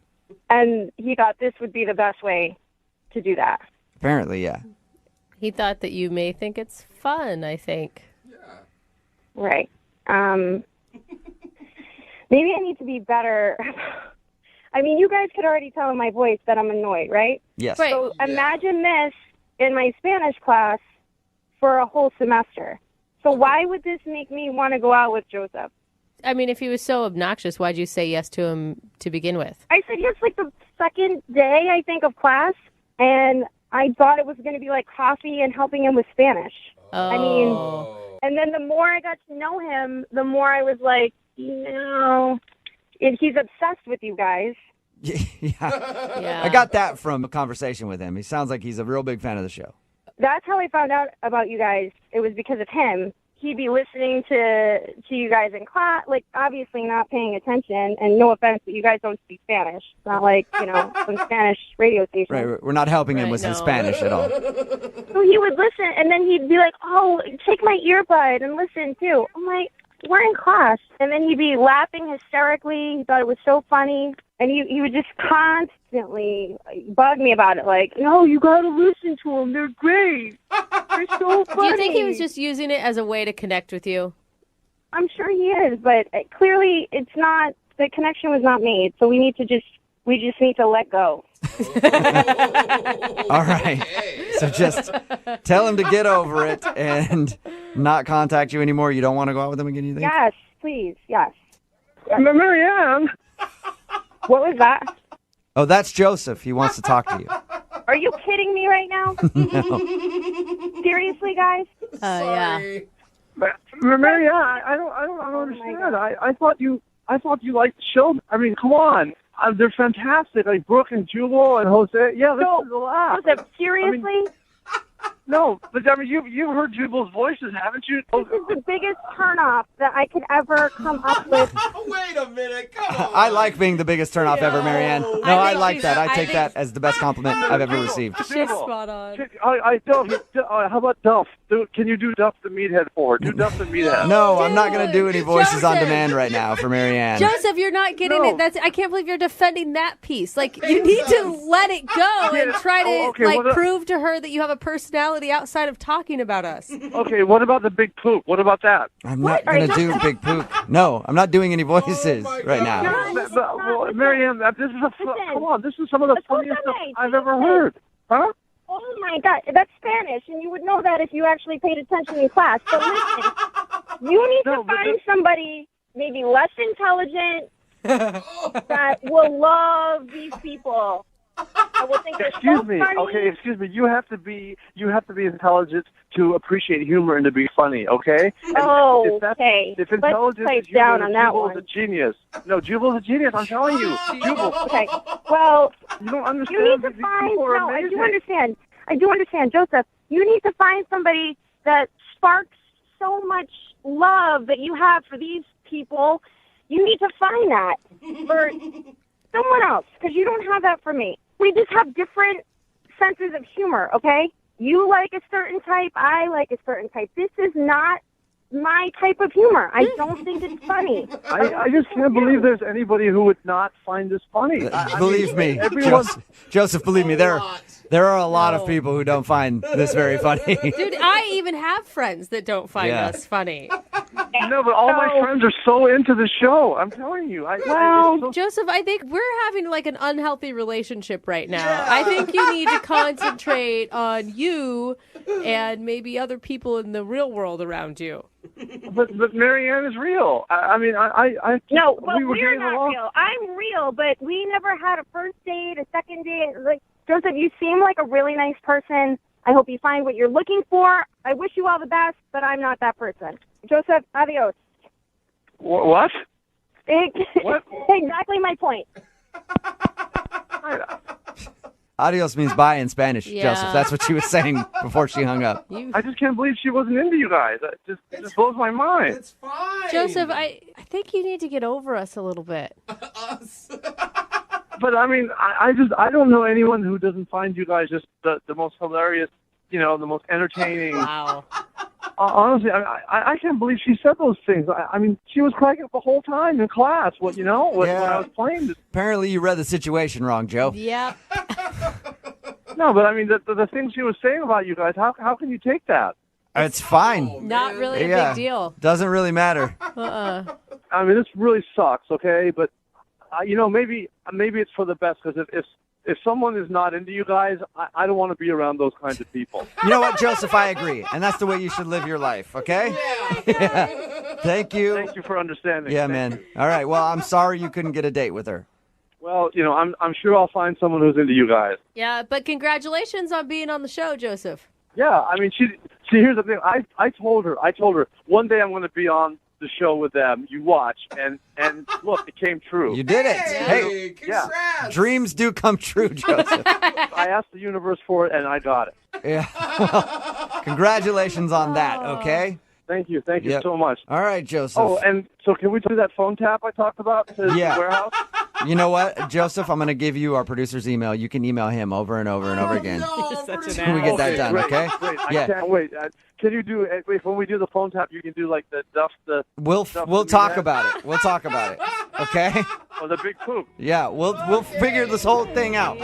And he thought this would be the best way to do that. Apparently, yeah. He thought that you may think it's fun, I think. Right. Maybe I need to be better. I mean, you guys could already tell in my voice that I'm annoyed, right? Yes. Right. So imagine this in my Spanish class for a whole semester. So why would this make me want to go out with Joseph? I mean, if he was so obnoxious, why'd you say yes to him to begin with? I said yes like the second day, I think, of class, and I thought it was going to be like coffee and helping him with Spanish. Oh. I mean, and then the more I got to know him, the more I was like, he's obsessed with you guys. Yeah. I got that from a conversation with him. He sounds like he's a real big fan of the show. That's how I found out about you guys. It was because of him. He'd be listening to you guys in class, like obviously not paying attention. And no offense, but you guys don't speak Spanish. It's not like, some Spanish radio station. Right, we're not helping him with his Spanish at all. So he would listen, and then he'd be like, oh, take my earbud and listen too. I'm like, we're in class. And then he'd be laughing hysterically. He thought it was so funny. And he would just constantly bug me about it. Like, no, you got to listen to them. They're great. You're so funny. Do you think he was just using it as a way to connect with you? I'm sure he is, but clearly it's not. The connection was not made, so we just need to let go. All right. So just tell him to get over it and not contact you anymore. You don't want to go out with him again, you think? Yes, please, yes. Marianne. What was that? Oh, that's Joseph. He wants to talk to you. Are you kidding me right now? No. Seriously, guys? Yeah. Marianne, I don't understand. I thought you liked the show. I mean, come on. They're fantastic. Like Brooke and Jubal and Jose. Yeah, this is a laugh. Joseph, seriously? I mean, no, but I mean, you've heard Jubal's voices, haven't you? This is the biggest turnoff that I could ever come up with. Wait a minute, come on. I like being the biggest turnoff ever, Marianne. No, I like that. I take that as the best compliment I've ever received. She's spot on. How about Duff? Can you do Duff the Meathead for her? Do Duff the Meathead. No, I'm not going to do any voices on demand right now for Marianne. Joseph, you're not getting it. I can't believe you're defending that piece. Like, you need to let it go and try to prove to her that you have a personality outside of talking about us. Okay, what about the big poop? What about that? I'm not going to do big poop. No, I'm not doing any voices right now. Well, Marianne, this is come on. This is some of the funniest stuff I've ever heard. Huh? Oh my God, that's Spanish, and you would know that if you actually paid attention in class. But listen, you need to find somebody maybe less intelligent that will love these people. I will think excuse me. Funny. Okay, excuse me. You have to be intelligent to appreciate humor and to be funny. Okay. Okay. If intelligence is down on that Jubal's one. a genius. No, Jubal's a genius. I'm telling you, Jubal. Okay. Well, you don't understand. You need to find. No, I do understand. I do understand, Joseph. You need to find somebody that sparks so much love that you have for these people. You need to find that for someone else, because you don't have that for me. We just have different senses of humor, okay? You like a certain type, I like a certain type. This is not my type of humor. I don't think it's funny. I just can't believe there's anybody who would not find this funny. Believe me, Joseph, believe me, there are a lot of people who don't find this very funny. Dude, I even have friends that don't find us funny. No, but all my friends are so into the show. I'm telling you. Joseph, I think we're having like an unhealthy relationship right now. Yeah. I think you need to concentrate on you and maybe other people in the real world around you. But Marianne is real. No, but we're not real. I'm real, but we never had a first date, a second date. Like, Joseph, you seem like a really nice person. I hope you find what you're looking for. I wish you all the best, but I'm not that person. Joseph, adios. What? What? Exactly my point. Adios means bye in Spanish, Joseph. That's what she was saying before she hung up. I just can't believe she wasn't into you guys. It just blows my mind. It's fine. Joseph, I think you need to get over us a little bit. Us. But I mean, I don't know anyone who doesn't find you guys just the most hilarious, the most entertaining. Wow. Honestly, I can't believe she said those things. I mean, she was cracking up the whole time in class. When I was playing this. Apparently, you read the situation wrong, Joe. Yeah. No, but I mean, the things she was saying about you guys. How can you take that? It's fine. Oh, not really a big deal. Doesn't really matter. I mean, this really sucks. Okay, but maybe it's for the best, because if someone is not into you guys, I don't want to be around those kinds of people. You know what, Joseph? I agree. And that's the way you should live your life, okay? Yeah. Thank you. Thank you for understanding. Yeah, man. All right. Well, I'm sorry you couldn't get a date with her. Well, I'm sure I'll find someone who's into you guys. Yeah, but congratulations on being on the show, Joseph. Yeah, I mean, she here's the thing. I told her one day I'm going to be on the show with them. You watch, and look, it came true. You did it. Hey, congrats. Dreams do come true, Joseph. I asked the universe for it, and I got it. Yeah. Well, congratulations on that, okay? Thank you so much. All right, Joseph. Oh, and so can we do that phone tap I talked about to the warehouse? You know what, Joseph? I'm going to give you our producer's email. You can email him over and over and over again. No, such an we get that done, great, okay? Great. I can't wait. Can you do when we do the phone tap? You can do like the Duff. We'll talk about it. We'll talk about it. Okay. Oh, the big poop. Yeah, we'll figure this whole thing out.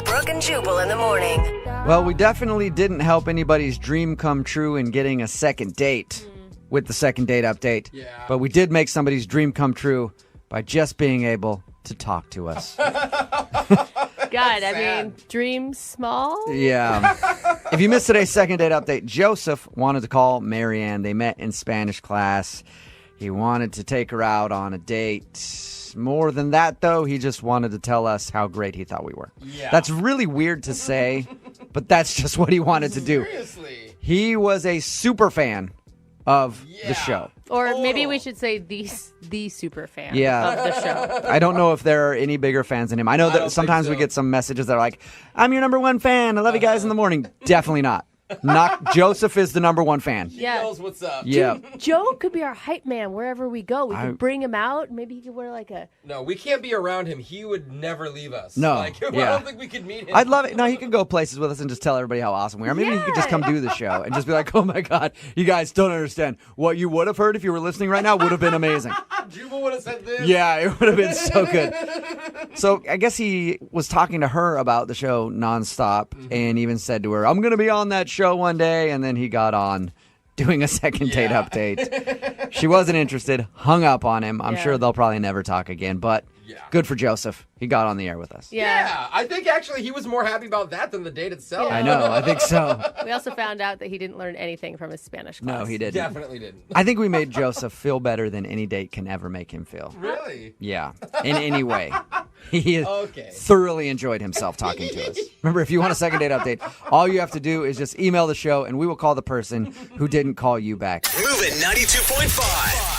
Brooke and Jubal in the morning. Well, we definitely didn't help anybody's dream come true in getting a second date with the second date update. Yeah. But we did make somebody's dream come true by just being able to talk to us. God, I mean, dream small? Yeah. If you missed today's second date update, Joseph wanted to call Marianne. They met in Spanish class. He wanted to take her out on a date. More than that, though, he just wanted to tell us how great he thought we were. Yeah. That's really weird to say, but that's just what he wanted to do. Seriously? He was a super fan of the show. Or maybe we should say the super fan of the show. I don't know if there are any bigger fans than him. I know that sometimes we get some messages that are like, I'm your number one fan. I love you guys in the morning. Definitely not. Joseph is the number one fan. He knows what's up. Yeah. Joe could be our hype man wherever we go. We could bring him out. Maybe he could wear like a... No, we can't be around him. He would never leave us. No. I don't think we could meet him. I'd love it. No, he could go places with us and just tell everybody how awesome we are. Maybe he could just come do the show and just be like, oh my God, you guys don't understand. What you would have heard if you were listening right now would have been amazing. Jubal would have said this. Yeah, it would have been so good. So I guess he was talking to her about the show nonstop and even said to her, I'm going to be on that show one day. And then he got on doing a second date update. She wasn't interested, hung up on him. I'm sure they'll probably never talk again, but good for Joseph. He got on the air with us. Yeah, I think actually he was more happy about that than the date itself. Yeah. I know, I think so. We also found out that he didn't learn anything from his Spanish class. No, he didn't. Definitely didn't. I think we made Joseph feel better than any date can ever make him feel. Really? Yeah, in any way. He thoroughly enjoyed himself talking to us. Remember, if you want a second date update, all you have to do is just email the show, and we will call the person who didn't call you back. Moving 92.5.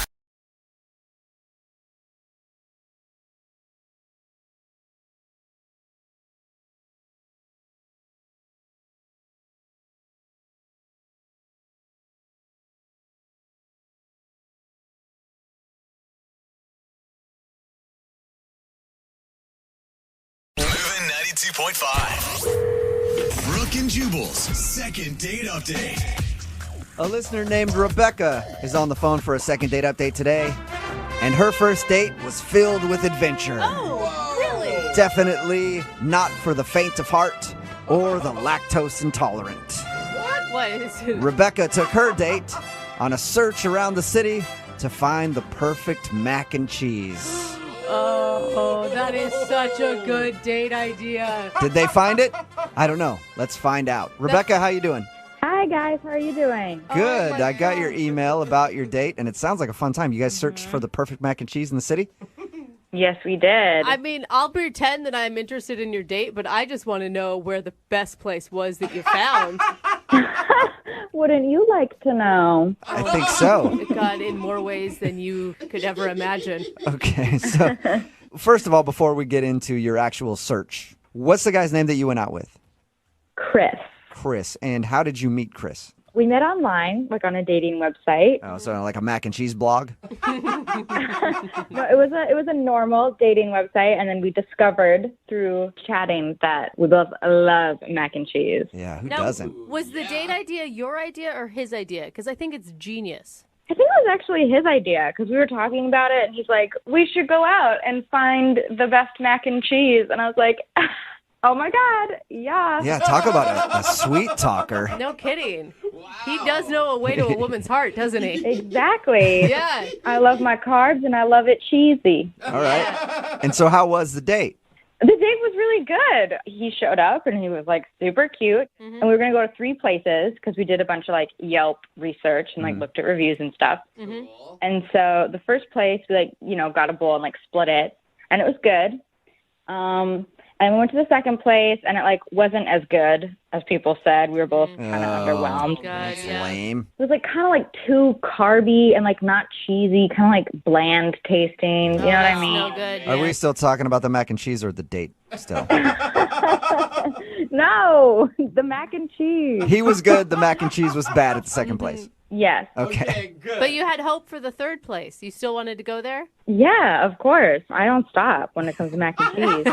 Moving 92.5. Brooke and Jubal's second date update. A listener named Rebecca is on the phone for a second date update today, and her first date was filled with adventure. Oh, really? Definitely not for the faint of heart or the lactose intolerant. What is it? Rebecca took her date on a search around the city to find the perfect mac and cheese. Oh, that is such a good date idea. Did they find it? I don't know. Let's find out. Rebecca, how you doing? Hi, guys. How are you doing? Good. I got your email about your date, and it sounds like a fun time. You guys searched for the perfect mac and cheese in the city? Yes, we did. I mean, I'll pretend that I'm interested in your date, but I just want to know where the best place was that you found. Wouldn't you like to know? I think so. God, in more ways than you could ever imagine. Okay, so first of all, before we get into your actual search, what's the guy's name that you went out with? Chris. Chris. And how did you meet Chris? We met online, like on a dating website. Oh, so like a mac and cheese blog? No, it was a normal dating website, and then we discovered through chatting that we both love mac and cheese. Yeah, who Now, doesn't? Was the date idea your idea or his idea? Because I think it's genius. I think it was actually his idea because we were talking about it, and he's like, we should go out and find the best mac and cheese. And I was like, oh, my God, yeah. Yeah, talk about a sweet talker. No kidding. Wow. He does know a way to a woman's heart, doesn't he? Exactly. Yeah. I love my carbs, and I love it cheesy. All right. And so how was the date? The date was really good. He showed up, and he was, like, super cute. Mm-hmm. And we were going to go to 3 places because we did a bunch of, like, Yelp research and, like, looked at reviews and stuff. Mm-hmm. And so the first place, we, like, you know, got a bowl and, like, split it. And it was good. And we went to the second place, and it, like, wasn't as good as people said. We were both kind of underwhelmed. God, That's lame. It was, like, kind of, like, too carby and, like, not cheesy, kind of, like, bland tasting. You know what I mean? No good. Are we still talking about the mac and cheese or the date still? No, the mac and cheese. He was good. The mac and cheese was bad at the second place. Yes. Okay. Good. But you had hope for the third place. You still wanted to go there? Yeah, of course. I don't stop when it comes to mac and cheese.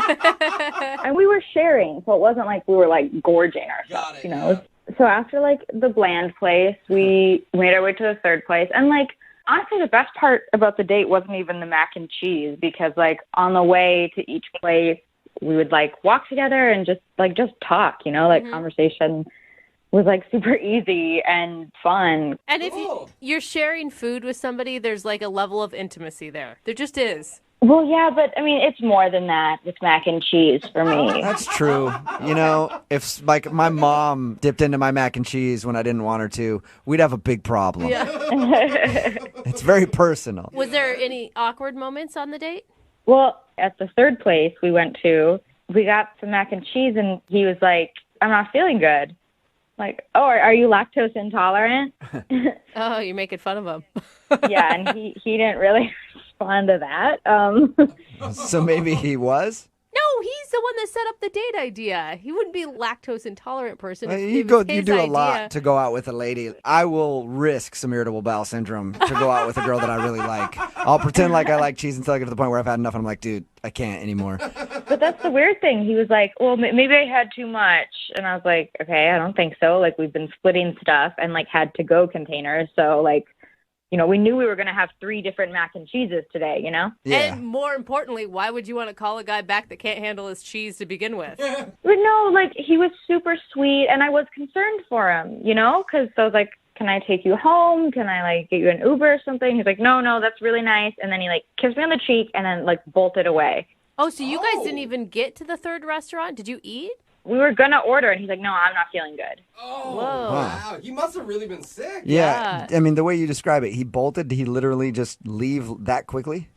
And we were sharing, so it wasn't like we were, like, gorging ourselves, you know? So after, like, the bland place, we made our way to the third place. And, like, honestly, the best part about the date wasn't even the mac and cheese because, like, on the way to each place, we would, like, walk together and just talk, you know, like, conversation was, like, super easy and fun. And if you're sharing food with somebody, there's, like, a level of intimacy there. There just is. Well, yeah, but, I mean, it's more than that with mac and cheese for me. That's true. You know, if, like, my mom dipped into my mac and cheese when I didn't want her to, we'd have a big problem. Yeah. It's very personal. Was there any awkward moments on the date? Well, at the third place we went to, we got some mac and cheese, and he was like, I'm not feeling good. Like, oh, are you lactose intolerant? Oh, you're making fun of him. Yeah, and he didn't really respond to that. So maybe he was? No, he's the one that set up the date idea. He wouldn't be a lactose intolerant person. You do a lot to go out with a lady. I will risk some irritable bowel syndrome to go out with a girl that I really like. I'll pretend like I like cheese until I get to the point where I've had enough and I'm like, dude, I can't anymore. But that's the weird thing. He was like, well, maybe I had too much. And I was like, okay, I don't think so. Like, we've been splitting stuff and, like, had to-go containers. So, like, you know, we knew we were going to have 3 different mac and cheeses today, you know? Yeah. And more importantly, why would you want to call a guy back that can't handle his cheese to begin with? But no, like, he was super sweet, and I was concerned for him, you know? Because I was like, can I take you home? Can I, like, get you an Uber or something? He's like, no, that's really nice. And then he, like, kissed me on the cheek and then, like, bolted away. Oh, so you guys didn't even get to the third restaurant? Did you eat? We were going to order, and he's like, no, I'm not feeling good. Oh, Whoa. wow. He must have really been sick. Yeah. I mean, the way you describe it, he bolted. Did he literally just leave that quickly?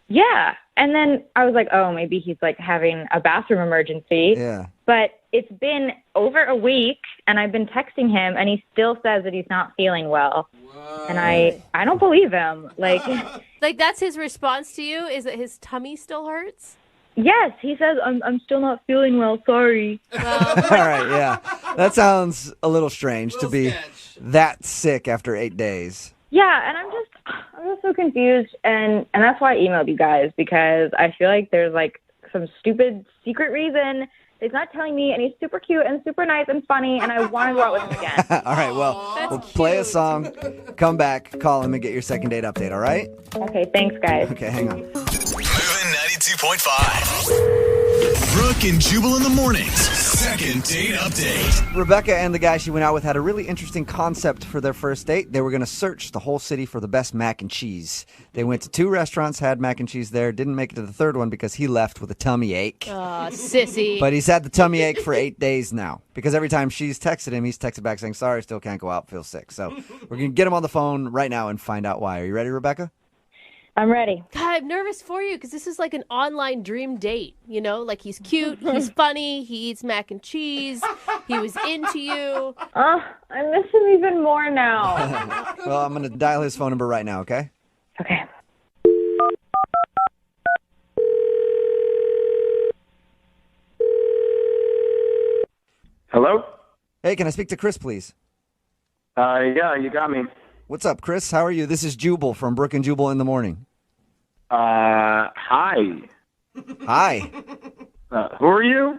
Yeah. And then I was like, oh, maybe he's, like, having a bathroom emergency. Yeah. But it's been over a week, and I've been texting him, and he still says that he's not feeling well. What? And I don't believe him. Like, Like, that's his response to you, is that his tummy still hurts? yes, he says, I'm still not feeling well, sorry. All right, yeah. That sounds a little strange to be that sick after 8 days. Yeah, and I'm just so confused, and that's why I emailed you guys, because I feel like there's, like, some stupid secret reason he's not telling me, and he's super cute and super nice and funny, and I want to go out with him again. All right, well, we'll play a song, come back, call him, and get your second date update, all right? Okay, thanks, guys. Okay, hang on. Moving 92.5. Brooke and Jubal in the mornings. Second date update. Rebecca and the guy she went out with had a really interesting concept for their first date. They were going to search the whole city for the best mac and cheese. They went to 2 restaurants, had mac and cheese there, didn't make it to the third one because he left with a tummy ache. Aw, sissy. But he's had the tummy ache for 8 days now because every time she's texted him, he's texted back saying, sorry, still can't go out, feel sick. So we're going to get him on the phone right now and find out why. Are you ready, Rebecca? I'm ready. God, I'm nervous for you because this is like an online dream date, you know? Like, he's cute, he's funny, he eats mac and cheese, he was into you. Oh, I miss him even more now. Well, I'm going to dial his phone number right now, okay? Okay. Hello? Hey, can I speak to Chris, please? Yeah, you got me. What's up, Chris? How are you? This is Jubal from Brooke and Jubal in the morning. Hi. Hi. Who are you?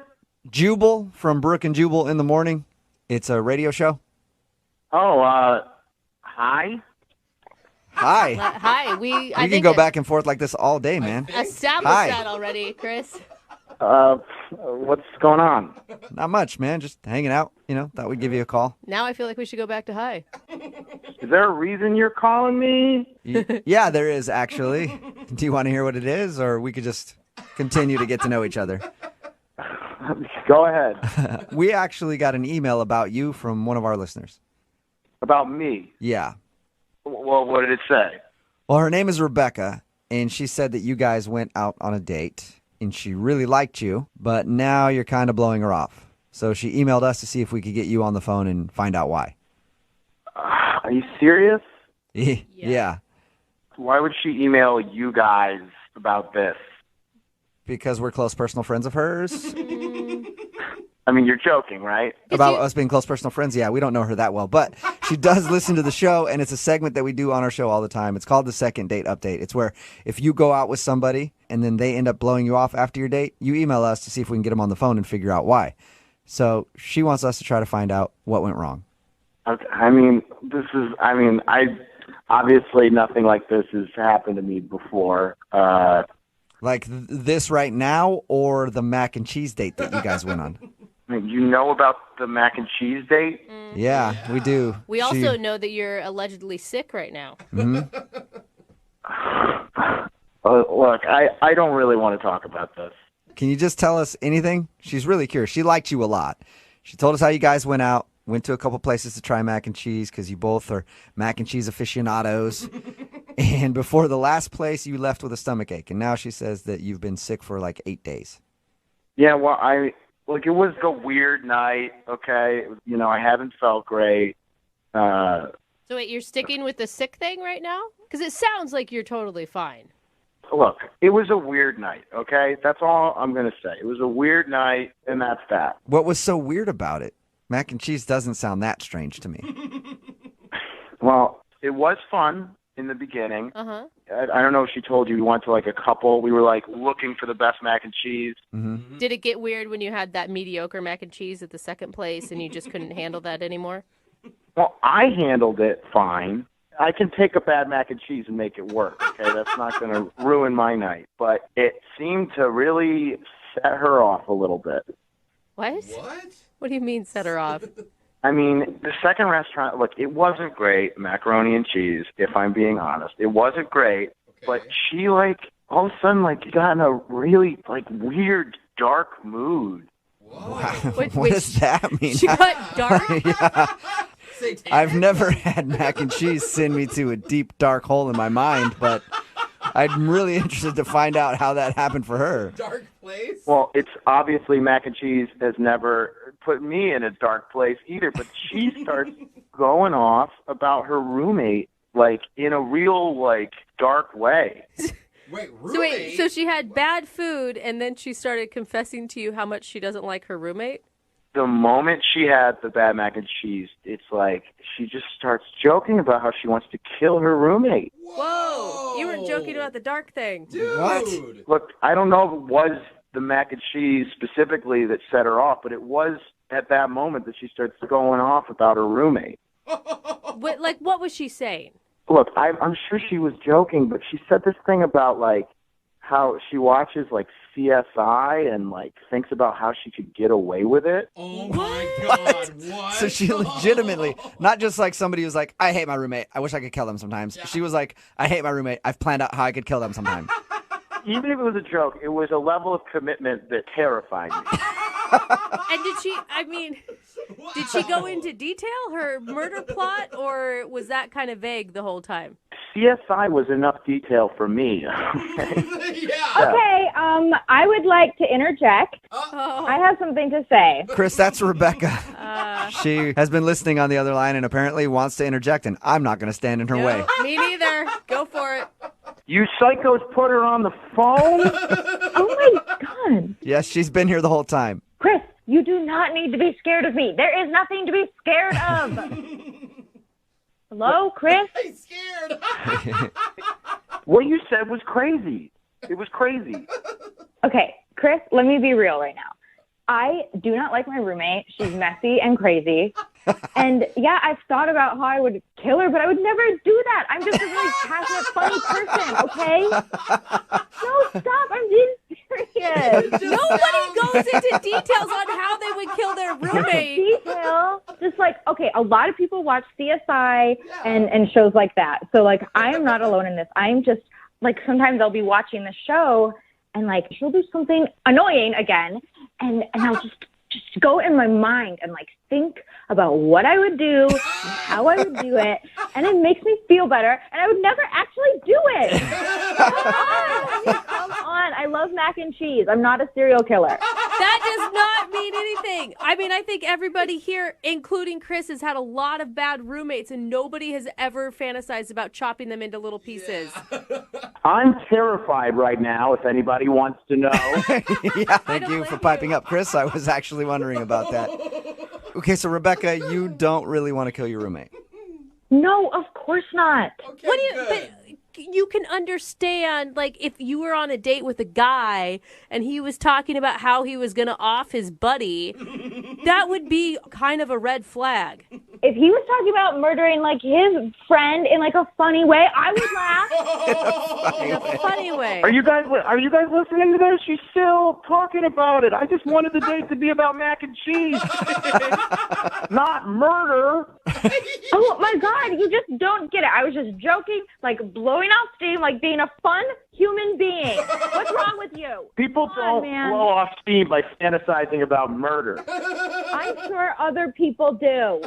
Jubal from Brooke and Jubal in the morning. It's a radio show. Oh, hi. Hi. Hi, We can go back and forth like this all day, man. established Hi. that already, Chris. What's going on? Not much, man. Just hanging out. You know, thought we'd give you a call. Now I feel like we should go back to hi. Is there a reason you're calling me? Yeah, there is, actually. Do you want to hear what it is, or we could just continue to get to know each other? Go ahead. We actually got an email about you from one of our listeners. About me? Yeah. Well, what did it say? Well, her name is Rebecca, and she said that you guys went out on a date, and she really liked you, but now you're kind of blowing her off. So she emailed us to see if we could get you on the phone and find out why. Are you serious? Yeah. Why would she email you guys about this? Because we're close personal friends of hers. I mean, you're joking, right? About us being close personal friends? Yeah, we don't know her that well. But she does listen to the show, and it's a segment that we do on our show all the time. It's called the Second Date Update. It's where if you go out with somebody and then they end up blowing you off after your date, you email us to see if we can get them on the phone and figure out why. So she wants us to try to find out what went wrong. I mean, obviously nothing like this has happened to me before. Like this right now, or the mac and cheese date that you guys went on? You know about the mac and cheese date? Yeah, we do. We also know that you're allegedly sick right now. Mhm. Look, I don't really want to talk about this. Can you just tell us anything? She's really curious. She liked you a lot. She told us how you guys went out, went to a couple places to try mac and cheese because you both are mac and cheese aficionados. And before the last place, you left with a stomach ache. And now she says that you've been sick for like 8 days. Yeah, well, it was a weird night, okay? You know, I haven't felt great. So wait, you're sticking with the sick thing right now? Because it sounds like you're totally fine. Look, it was a weird night, okay? That's all I'm going to say. It was a weird night, and that's that. What was so weird about it? Mac and cheese doesn't sound that strange to me. Well, it was fun in the beginning. Uh-huh. I don't know if she told you we went to like a couple. We were like looking for the best mac and cheese. Mm-hmm. Did it get weird when you had that mediocre mac and cheese at the second place and you just couldn't handle that anymore? Well, I handled it fine. I can take a bad mac and cheese and make it work, okay? That's not going to ruin my night. But it seemed to really set her off a little bit. What? What do you mean set her off? I mean, the second restaurant, look, it wasn't great, macaroni and cheese, if I'm being honest. It wasn't great, but she, like, all of a sudden, like, got in a really, like, weird, dark mood. Wow. What does that mean? She got dark? Yeah. I've never had mac and cheese send me to a deep, dark hole in my mind, but I'm really interested to find out how that happened for her. Dark place? Well, it's obviously mac and cheese has never put me in a dark place either, but she starts going off about her roommate, like, in a real, like, dark way. So she had bad food, and then she started confessing to you how much she doesn't like her roommate? The moment she had the bad mac and cheese, it's like she just starts joking about how she wants to kill her roommate. Whoa! You weren't joking about the dark thing. What? Look, I don't know if it was the mac and cheese specifically that set her off, but it was at that moment that she starts going off about her roommate. What was she saying? Look, I'm sure she was joking, but she said this thing about, like, how she watches, like, CSI and, like, thinks about how she could get away with it. Oh, my God. What? So she legitimately, not just like somebody who's like, I hate my roommate. I wish I could kill them sometimes. Yeah. She was like, I hate my roommate. I've planned out how I could kill them sometime. Even if it was a joke, it was a level of commitment that terrified me. And did she go into detail, her murder plot, or was that kind of vague the whole time? CSI was enough detail for me. Okay, I would like to interject. I have something to say. Chris, that's Rebecca. She has been listening on the other line and apparently wants to interject, and I'm not going to stand in her way. Me neither. Go for it. You psychos put her on the phone? Oh, my God. Yes, she's been here the whole time. Chris, you do not need to be scared of me. There is nothing to be scared of. Hello, Chris? I'm scared. What you said was crazy. It was crazy. Okay, Chris, let me be real right now. I do not like my roommate. She's messy and crazy. And yeah, I've thought about how I would kill her, but I would never do that. I'm just a really passionate, funny person, okay? No, stop. I'm being serious. Nobody goes into details on how they would kill their roommate. Detail. Just like, okay, a lot of people watch CSI and shows like that. So, like, I am not alone in this. I'm just, like, sometimes I'll be watching the show and, like, she'll do something annoying again, and I'll just go in my mind and, like, think about what I would do, and how I would do it, and it makes me feel better, and I would never actually do it. Come on. I love mac and cheese. I'm not a serial killer. That does not mean anything. I mean, I think everybody here, including Chris, has had a lot of bad roommates, and nobody has ever fantasized about chopping them into little pieces. I'm terrified right now, if anybody wants to know. Yeah, thank you for piping up, Chris. I was actually wondering about that. Okay, so Rebecca, you don't really want to kill your roommate. No, of course not. Okay, What do you? But you can understand, like, if you were on a date with a guy and he was talking about how he was going to off his buddy, that would be kind of a red flag. If he was talking about murdering like his friend in like a funny way, I would laugh. In a funny way. Are you guys listening to this? She's still talking about it. I just wanted the date to be about mac and cheese, not murder. Oh my God, you just don't get it. I was just joking, like blowing off steam, like being a fun human being. What's wrong with you? People don't blow off steam by fantasizing about murder. I'm sure other people do.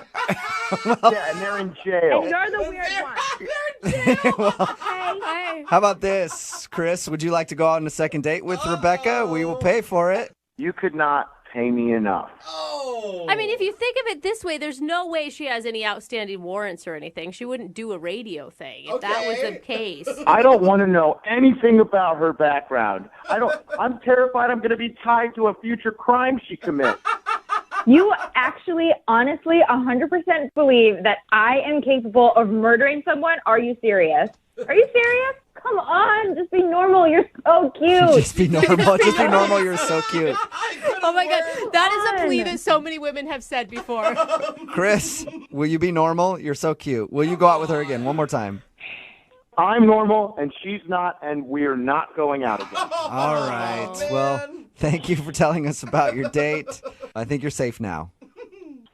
Yeah, and they're in jail. And you're the weird one. Okay? How about this, Chris? Would you like to go out on a second date with Rebecca? We will pay for it. You could not pay me enough. I mean, if you think of it this way, there's no way she has any outstanding warrants or anything. She wouldn't do a radio thing if that was the case. I don't want to know anything about her background. I'm terrified I'm going to be tied to a future crime she commits. You actually, honestly, 100% believe that I am capable of murdering someone? Are you serious? Are you serious? Come on, just be normal. You're so cute. Just be normal. Just be normal. You're so cute. Oh my God, that is a plea that so many women have said before. Chris, will you be normal? You're so cute. Will you go out with her again one more time? I'm normal, and she's not, and we're not going out again. All right. Well, thank you for telling us about your date. I think you're safe now.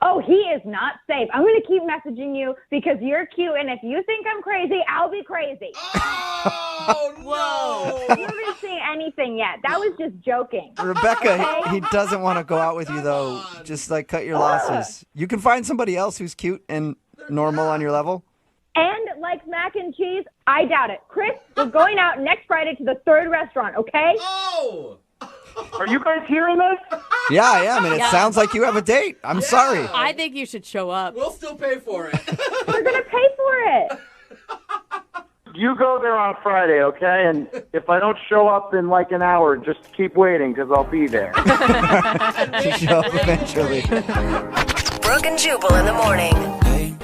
Oh, he is not safe. I'm going to keep messaging you because you're cute, and if you think I'm crazy, I'll be crazy. Oh, whoa. You haven't seen anything yet. That was just joking. Rebecca, he doesn't want to go out with you, though. Just, like, cut your losses. You can find somebody else who's cute and normal on your level. And like mac and cheese, I doubt it. Chris, we're going out next Friday to the 3rd restaurant, okay? Oh! Are you guys hearing this? Yeah, I am, and it sounds like you have a date. I'm sorry. I think you should show up. We'll still pay for it. We're going to pay for it. You go there on Friday, okay? And if I don't show up in like an hour, just keep waiting because I'll be there. You show up eventually. Brooke and Jubal in the morning.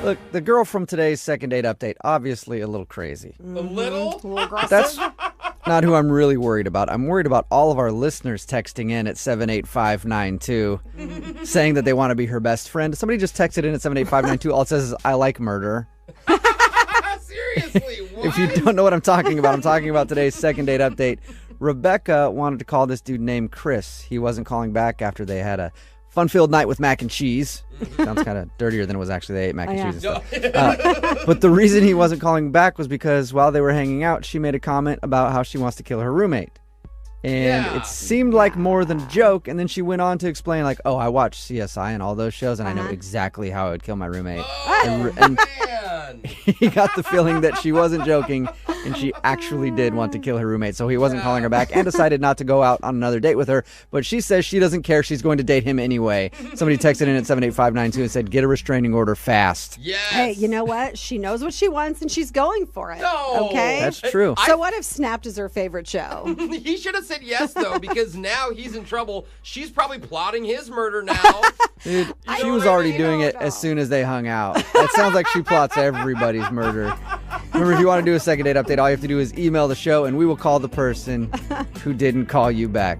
Look, the girl from today's second date update, obviously a little crazy. A little? That's not who I'm really worried about. I'm worried about all of our listeners texting in at 78592 saying that they want to be her best friend. Somebody just texted in at 78592. All it says is, I like murder. Seriously, what? If you don't know what I'm talking about today's second date update. Rebecca wanted to call this dude named Chris. He wasn't calling back after they had a fun-filled night with mac and cheese. Sounds kind of dirtier than it was actually. They ate mac and cheese and stuff. But the reason he wasn't calling back was because while they were hanging out, she made a comment about how she wants to kill her roommate. And it seemed like more than a joke. And then she went on to explain, like, oh, I watch CSI and all those shows, and I know exactly how I would kill my roommate. And he got the feeling that she wasn't joking, and she actually did want to kill her roommate. So he wasn't calling her back and decided not to go out on another date with her. But she says she doesn't care. She's going to date him anyway. Somebody texted in at 78592 and said, get a restraining order fast. Yes. Hey, you know what? She knows what she wants, and she's going for it. No. Okay? That's true. So what if Snapped is her favorite show? He should have said yes, though, because now he's in trouble. She's probably plotting his murder now. Dude, she was already doing it as soon as they hung out. That sounds like she plots everybody's murder. Remember, if you want to do a second date update, all you have to do is email the show, and we will call the person who didn't call you back.